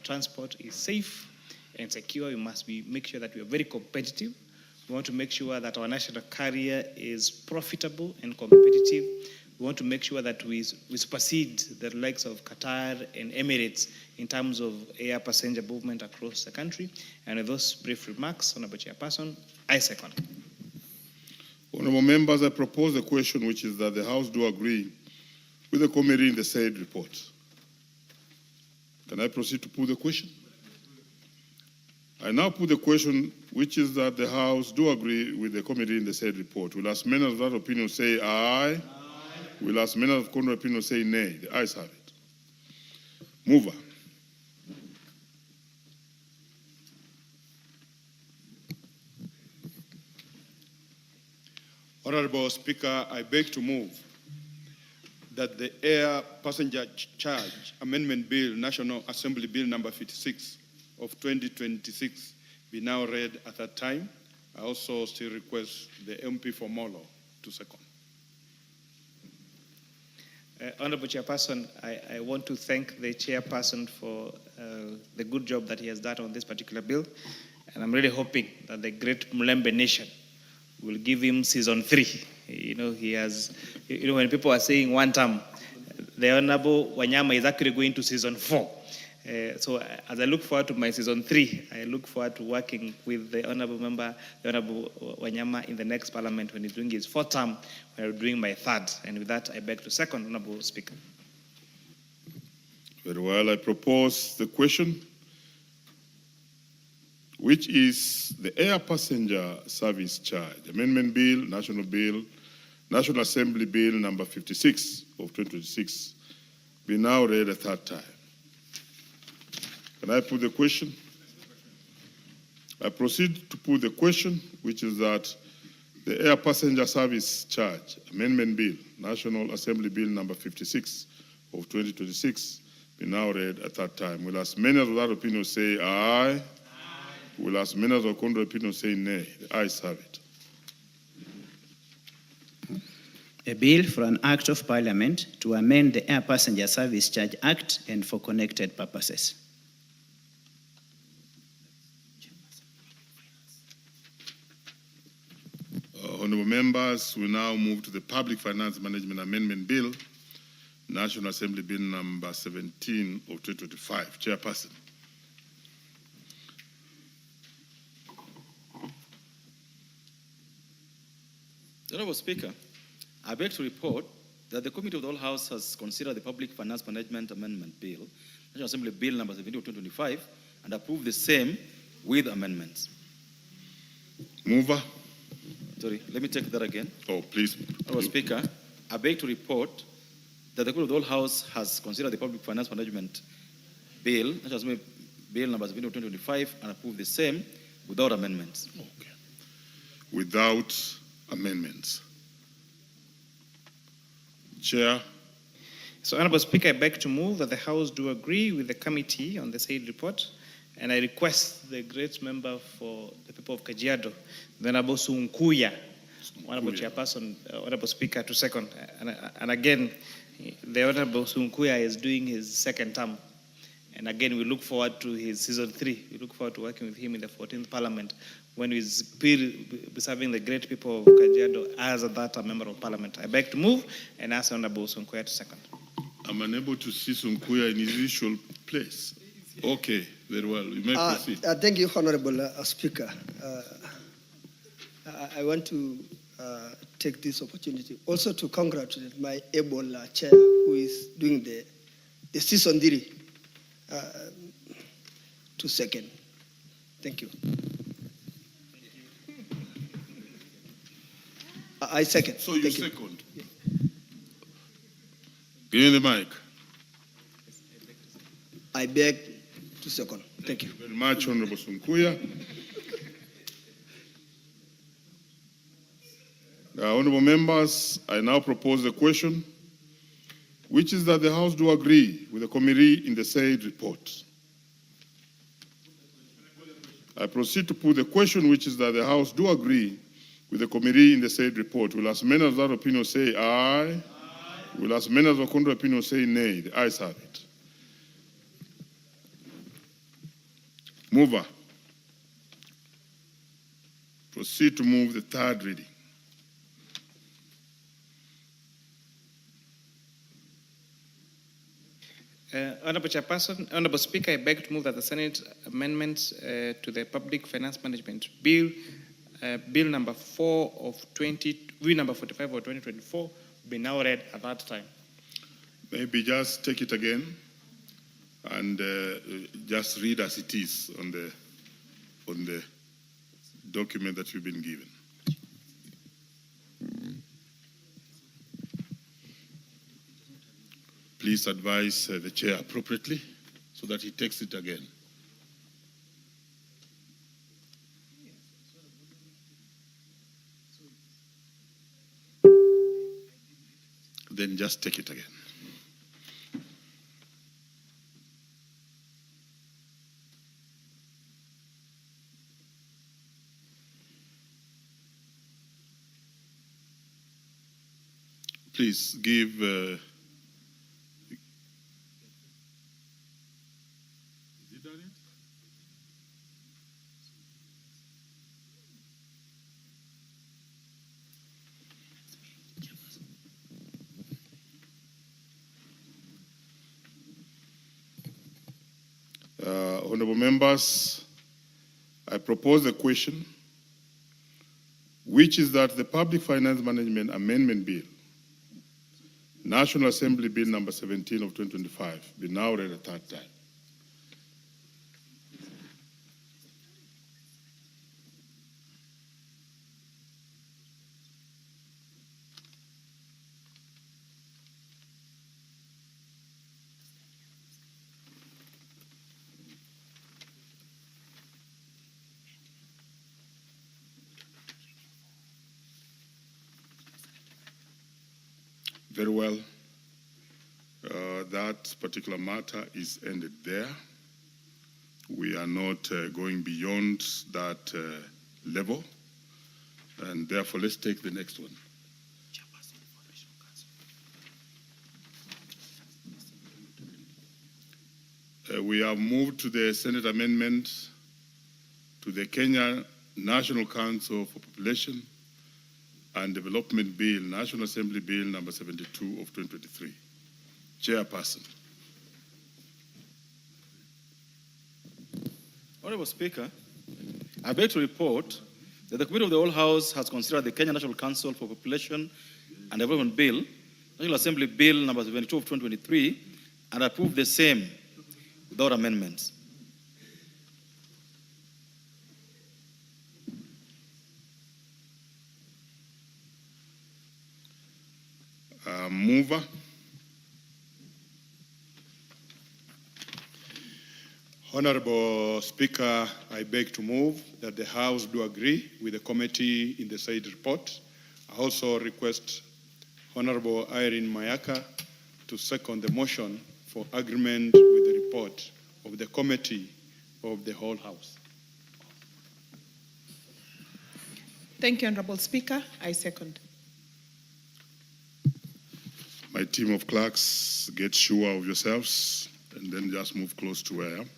transport is safe and secure. We must make sure that we are very competitive. We want to make sure that our national carrier is profitable and competitive. We want to make sure that we supersede the likes of Qatar and Emirates in terms of air passenger movement across the country. And with those brief remarks, Honorable Chairperson, I second. Honorable members, I propose a question which is that the House do agree with the committee in the said report. Can I proceed to put the question? I now put the question, which is that the House do agree with the committee in the said report. Will as many of that opinion say aye? Aye. Will as many of contrary opinion say nay? The ayes have it. Mover. Honorable Speaker, I beg to move that the Air Passenger Charge Amendment Bill, National Assembly Bill number 56 of 2026 be now read at that time. I also still request the MP for Molo to second. Honorable Chairperson, I want to thank the Chairperson for the good job that he has done on this particular bill. And I'm really hoping that the great Mulembe nation will give him season 3. You know, he has, when people are saying one term, the Honorable Wanyama is actually going to season 4. So as I look forward to my season 3, I look forward to working with the Honorable Member, the Honorable Wanyama, in the next Parliament when he's doing his 4th term, when I'm doing my 3rd. And with that, I beg to second, Honorable Speaker. Very well, I propose the question, which is the Air Passenger Service Charge Amendment Bill, National Assembly Bill number 56 of 2026, be now read a 3rd time. Can I put the question? I proceed to put the question, which is that the Air Passenger Service Charge Amendment Bill, National Assembly Bill number 56 of 2026, be now read a 3rd time. Will as many of that opinion say aye? Aye. Will as many of the contrary opinion say nay? The ayes have it. A bill for an act of parliament to amend the Air Passenger Service Charge Act and for connected purposes. Honourable members, we now move to the Public Finance Management Amendment Bill, National Assembly Bill number 17 of 2025. Chairperson. Honourable Speaker, I beg to report that the Committee of the Whole House has considered the Public Finance Management Amendment Bill, National Assembly Bill number 17 of 2025, and approved the same with amendments. Mover. Sorry, let me take that again. Oh, please. Honourable Speaker, I beg to report that the Committee of the Whole House has considered the Public Finance Management Bill, National Assembly Bill number 17 of 2025, and approved the same without amendments. Okay. Without amendments. Chair. So, Honourable Speaker, I beg to move that the House do agree with the committee on the said report And I request the great member for the people of Kajiado, the Honorable Sunkuya, Honorable Chairperson, Honorable Speaker, to second. And again, the Honorable Sunkuya is doing his second term. And again, we look forward to his season 3. We look forward to working with him in the 14th Parliament when we be serving the great people of Kajiado as that member of Parliament. I beg to move and ask Honorable Sunkuya to second. I'm unable to see Sunkuya in his usual place. Okay, very well. You may proceed. Thank you, Honorable Speaker. I want to take this opportunity also to congratulate my able chair who is doing the season 3 to second. Thank you. I second. So you Thank second. Give me the mic. I beg to second. Thank you. Very much, Honorable Sunkuya. Honorable members, I now propose the question, which is that the House do agree with the committee in the said report. I proceed to put the question, which is that the House do agree with the committee in the said report. Will as many as that opinion say aye? Aye. Will as many as the contrary opinion say nay? The ayes have it. Mover. Proceed to move the third reading. Honorable Chairperson, Honorable Speaker, I beg to move that the Senate amendments to the Public Finance Management Bill, Bill number 4 of Bill number 45 of 2024, be now read at that time. Maybe just take it again and just read as it is on the document that you've been given. Please advise the chair appropriately so that he takes it again. Then just take it again. Please give honorable members, I propose a question, which is that the Public Finance Management Amendment Bill, National Assembly Bill number 17 of 2025, be now read a third time. Very well. That particular matter is ended there. We are not going beyond that level, and therefore let's take the next one. We have moved to the Senate amendment to the Kenya National Council for Population and Development Bill, National Assembly Bill number 72 of 2023. Chairperson. Honorable Speaker, I beg to report that the Committee of the Whole House has considered the Kenya National Council for Population and Development Bill, National Assembly Bill number 72 of 2023, and approved the same without amendments. Mover. Honorable Speaker, I beg to move that the House do agree with the committee in the said report. I also request Honorable Irene Mayaka to second the motion for agreement with the report of the committee of the whole House. Thank you, Honorable Speaker. I second. My team of clerks, get sure of yourselves and then just move close to where I am.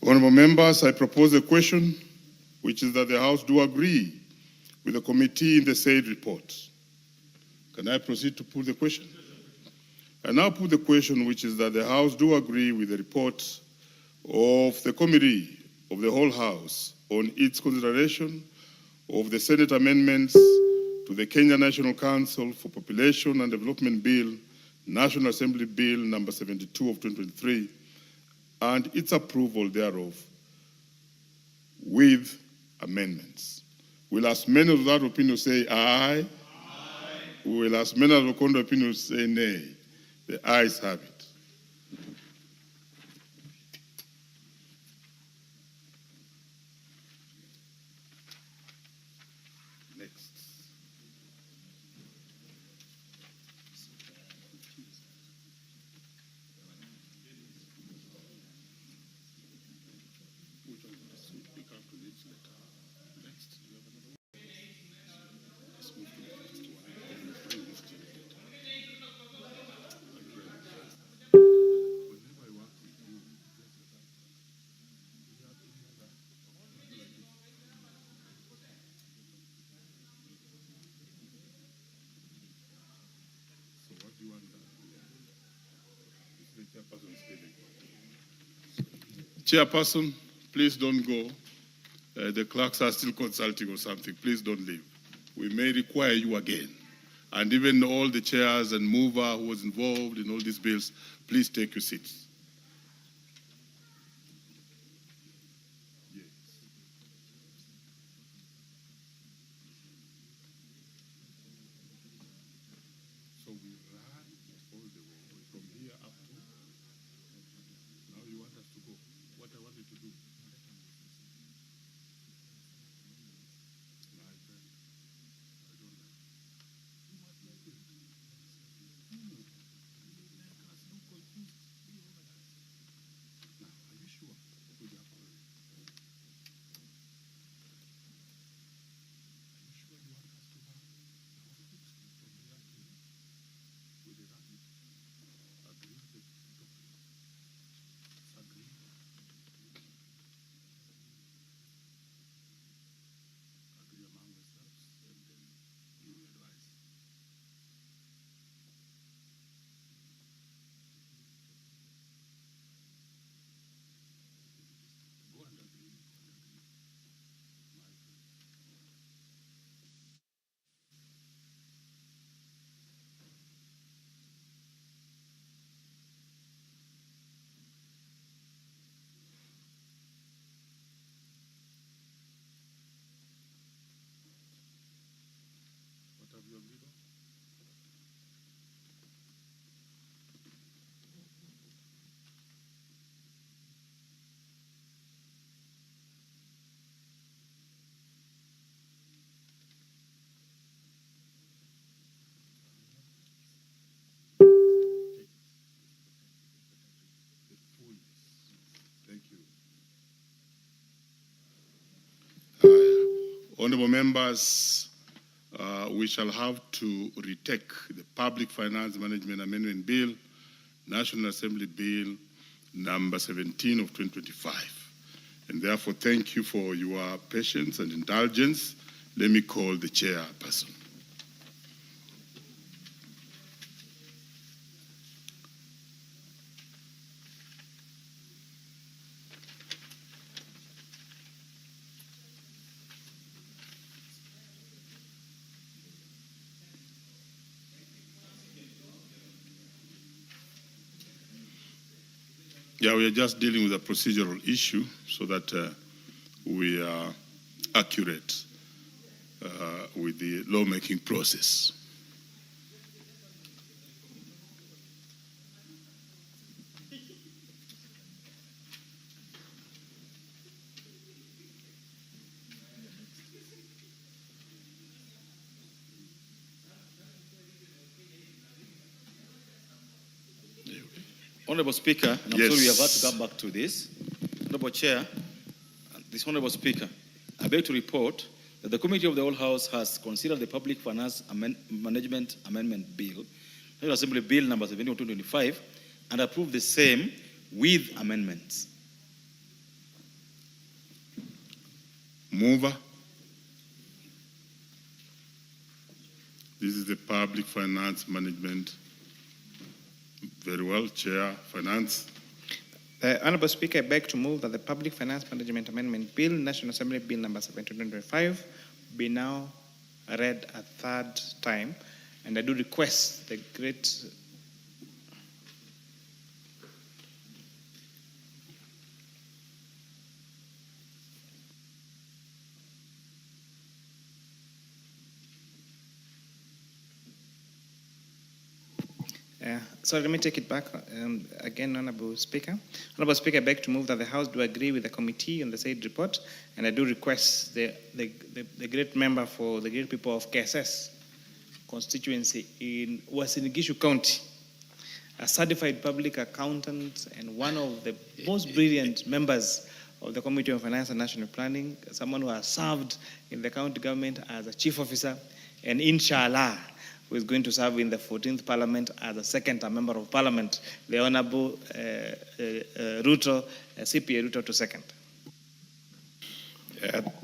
Honourable members, I propose a question, which is that the House do agree with the committee in the said report. Can I proceed to put the question? I now put the question, which is that the House do agree with the report of the committee of the whole House on its consideration of the Senate amendments to the Kenya National Council for Population and Development Bill, National Assembly Bill number 72 of 2023, and its approval thereof with amendments. Will as many of that opinion say aye? Aye. Will as many of the contrary opinion say nay? The ayes have it. Next. Chairperson, please don't go. The clerks are still consulting or something. Please don't leave. We may require you again. And even all the chairs and mover who was involved in all these bills, please take your seats. So we ran all the way from here up to now. You want us to go? What I wanted to do? My friend, I don't like it. You must like it. You make us look confused. Be organized. Now, are you sure? Good afternoon. Are you sure you want us to have the whole books from here to here? With the rabbit? Agree with the document? Agree? Agree among yourselves and then give me advice. Go and agree. My friend. What have you agreed on? The fullness. Thank you. Honorable members, we shall have to retake the Public Finance Management Amendment Bill, National Assembly Bill number 17 of 2025. And therefore, thank you for your patience and indulgence. Let me call the chairperson. Yeah, we are just dealing with a procedural issue so that we are accurate with the lawmaking process. Honorable Speaker, and I'm Yes. sorry we have had to come back to this. Honorable Chair, this Honorable Speaker, I beg to report that the Committee of the Whole House has considered the Public Finance Management Amendment Bill, National Assembly Bill number 17 of 2025, and approved the same with amendments. Mover. This is the Public Finance Management. Very well, Chair, Finance. Honorable Speaker, I beg to move that the Public Finance Management Amendment Bill, National Assembly Bill number 1725, be now read a third time. And I do request the great sorry, let me take it back again, Honorable Speaker. Honorable Speaker, I beg to move that the House do agree with the committee on the said report, and I do request the great member for the great people of KSS constituency in Uasin Gishu County, a certified public accountant and one of the most brilliant members of the Committee on Finance and National Planning, someone who has served in the county government as a chief officer, and inshallah, who is going to serve in the 14th Parliament as a second member of Parliament, the Honorable Ruto, CPA Ruto to second.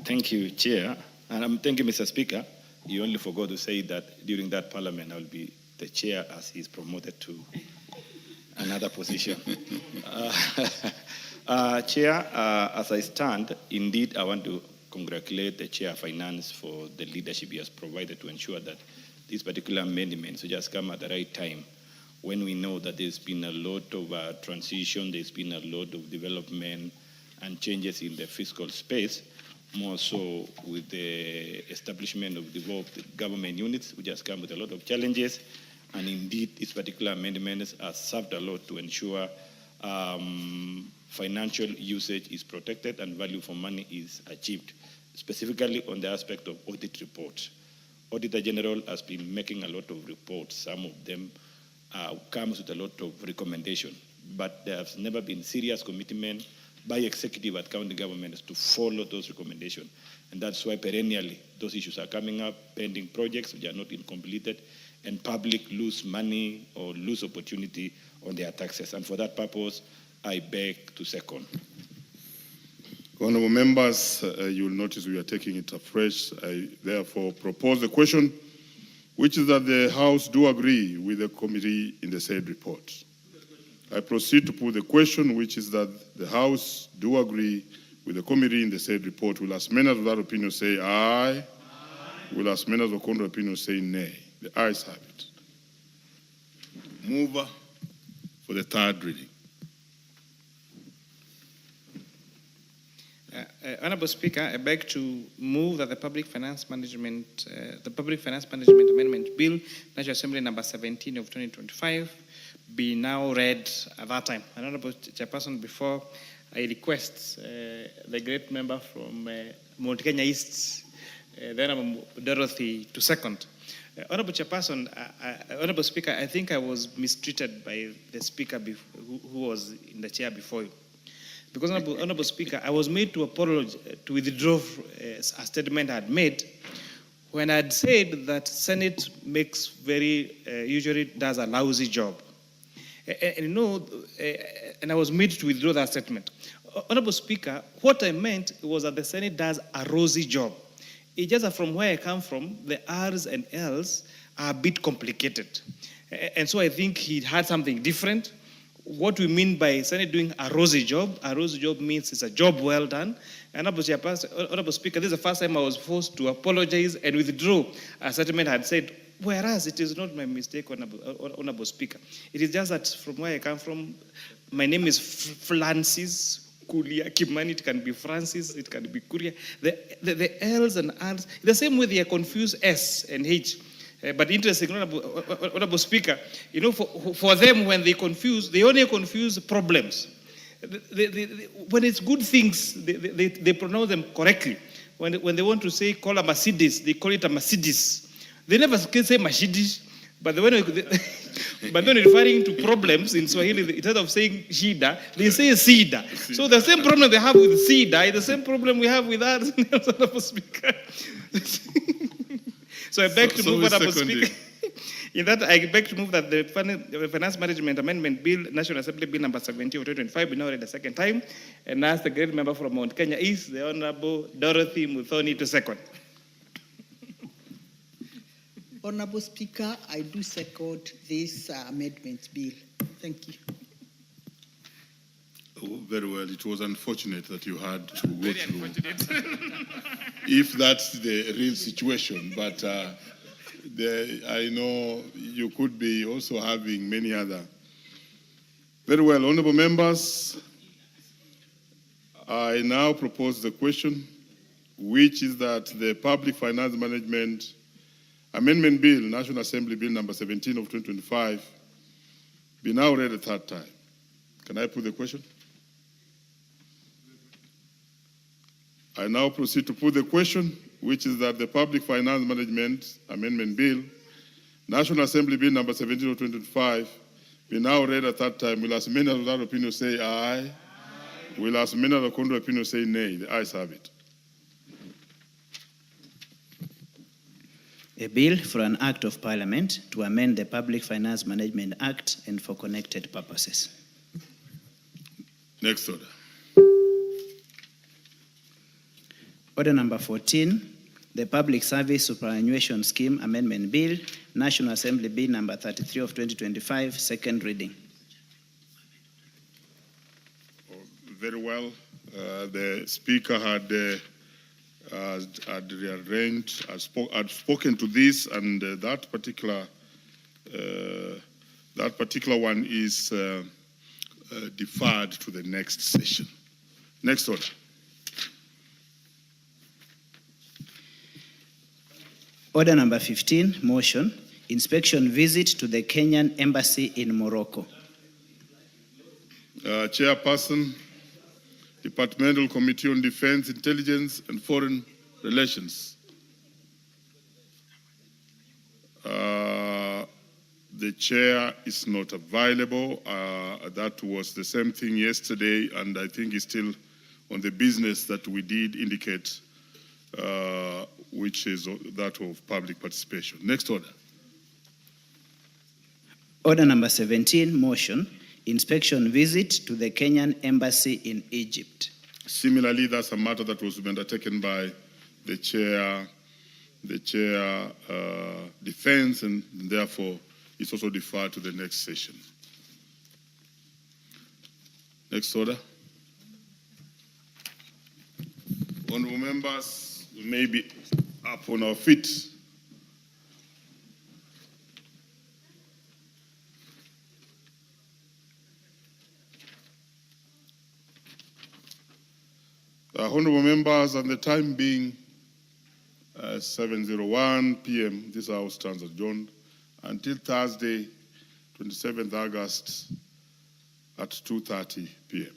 Thank you, Chair. And thank you, Mr. Speaker. You only forgot to say that during that Parliament, I will be the chair as he is promoted to another position. Chair, as I stand, indeed, I want to congratulate the Chair of Finance for the leadership he has provided to ensure that these particular amendments will just come at the right time when we know that there's been a lot of transition, there's been a lot of development and changes in the fiscal space, more so with the establishment of devolved government units, which has come with a lot of challenges. And indeed, these particular amendments have served a lot to ensure financial usage is protected and value for money is achieved, specifically on the aspect of audit report. Auditor General has been making a lot of reports. Some of them comes with a lot of recommendation, but there has never been serious commitment by executive at county governments to follow those recommendations. And that's why perennially those issues are coming up, pending projects which are not completed, and public lose money or lose opportunity on their taxes. And for that purpose, I beg to second. Honourable members, you will notice we are taking it afresh. I therefore propose the question, which is that the House do agree with the committee in the said report. I proceed to put the question, which is that the House do agree with the committee in the said report. Will as many of that opinion say aye? Aye. Will as many of the contrary opinion say nay? The ayes have it. Mover for the third reading. Honorable Speaker, I beg to move that the Public Finance Management Amendment Bill, National Assembly number 17 of 2025, be now read at that time. Honorable Chairperson, before I request the great member from Mount Kenya East, the Honorable Dorothy, to second. Honorable Chairperson, Honorable Speaker, I think I was mistreated by the Speaker who was in the chair before you. Because, Honorable Speaker, I was made to apologize, to withdraw a statement I had made when I had said that Senate makes usually does a lousy job. And I was made to withdraw that statement. Honorable Speaker, what I meant was that the Senate does a rosy job. It's just that from where I come from, the R's and L's are a bit complicated. And so I think he had something different. What we mean by Senate doing a rosy job means it's a job well done. And Honorable Speaker, this is the first time I was forced to apologize and withdraw a statement I had said, whereas it is not my mistake, Honorable Speaker. It is just that from where I come from, my name is Francis Kulia Kimani. It can be Francis, it can be Kuria. The L's and R's, the same way they are confused S and H. But interesting, Honorable Speaker, for them, when they confuse, they only confuse problems. When it's good things, they pronounce them correctly. When they want to call a Mercedes, they call it a Mercedes. They never say Mercedes, but when But then referring to problems in Swahili, instead of saying shida, they say sida. So the same problem they have with sida is the same problem we have with ours, Honorable Speaker. So I beg to move, Honorable Speaker. In that, I beg to move that the Finance Management Amendment Bill, National Assembly Bill number 70 of 2025, be now read a second time, and ask the great member from Mount Kenya East, the Honorable Dorothy Muthoni, to second. Honorable Speaker, I do second this amendment bill. Thank you. Oh, very well. It was unfortunate that you had to go through. If that's the real situation, but I know you could be also having many other. Very well, honorable members. I now propose the question, which is that the Public Finance Management Amendment Bill, National Assembly Bill number 17 of 2025, be now read a third time. Can I put the question? I now proceed to put the question, which is that the Public Finance Management Amendment Bill, National Assembly Bill number 17 of 2025, be now read a third time. Will as many as without opinion say aye? Aye. Will as many as of contrary opinion say nay? The ayes have it. A bill for an act of parliament to amend the Public Finance Management Act and for connected purposes. Next order. Order number 14, the Public Service Superannuation Scheme Amendment Bill, National Assembly Bill number 33 of 2025, second reading. Very well. The Speaker had rearranged, had spoken to this, and that particular one is deferred to the next session. Next order. Order number 15, motion, inspection visit to the Kenyan Embassy in Morocco. Chairperson, Departmental Committee on Defense, Intelligence and Foreign Relations. The chair is not available. That was the same thing yesterday, and I think it's still on the business that we did indicate, which is that of public participation. Next order. Order number 17, motion, inspection visit to the Kenyan Embassy in Egypt. Similarly, that's a matter that was undertaken by the chair defense, and therefore it's also deferred to the next session. Next order. Honorable members, we may be up on our feet. Honorable members, and the time being 7:01 p.m., this House stands adjourned until Thursday, 27th August at 2:30 p.m.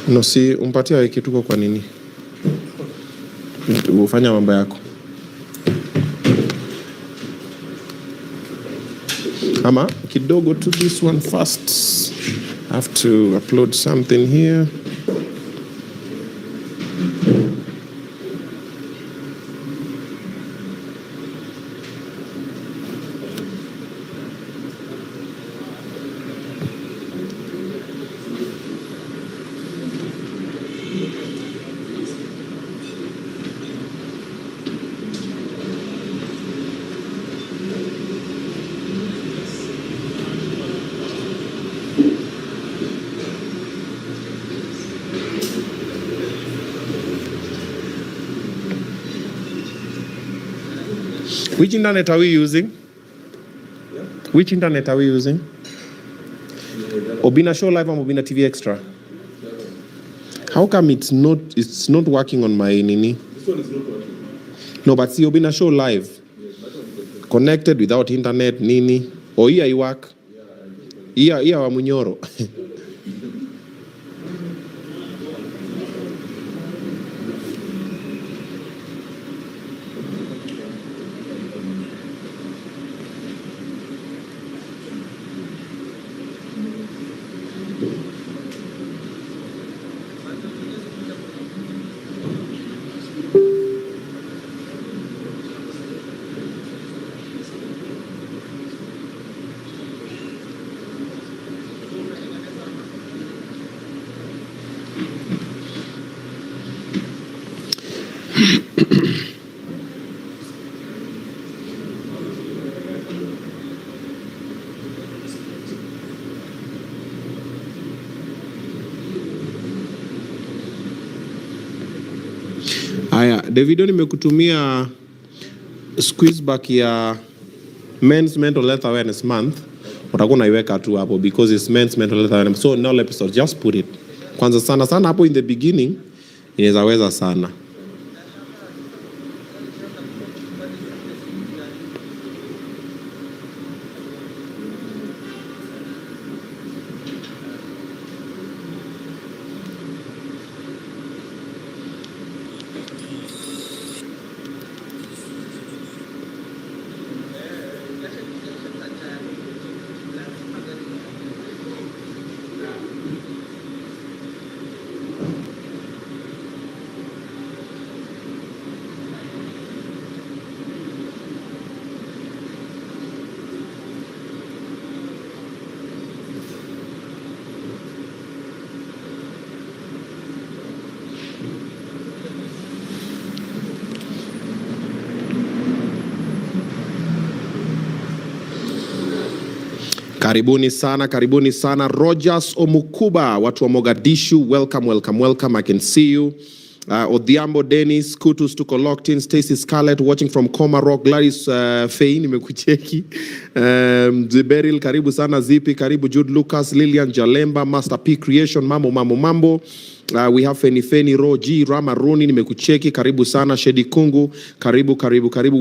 No, si umpatia wiki tuko kwa nini? Ufanya mambo yako. Ama kidogo to this one first. I have to upload something here. Which internet are we using? Which internet are we using? Obina Show Live or Obina TV Extra? How come it's not working on my Nini? This one is not working. No, but see Obina Show Live. Connected without internet, Nini. Or here you work? Here wa Munyoro. Aya, Davido nimekutumia squeeze back ya Men's Mental Health Awareness Month. Utakuwa unaiweka tu hapo because it's Men's Mental Health Awareness. So in all episodes, just put it. Kwanza sana hapo in the beginning, inaweza sana. Karibuni sana. Rogers Omukuba, watu wa Mogadishu, welcome. I can see you. Odhiambo Dennis, Kutus to Coloctin, Stacy Scarlett watching from Komarok, Gladys Fein, nimekucheki. Ziberil, karibu sana. Zipi, karibu. Jude Lucas, Lilian Jalemba, Master P Creation, mambo. We have Feni Roji, Rama Runi, nimekucheki, karibu sana. Shedi Kungu, karibu.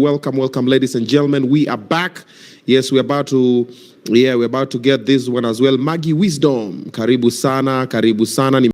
Welcome, ladies and gentlemen. We are back. Yes, we're about to get this one as well. Maggie Wisdom, karibu sana.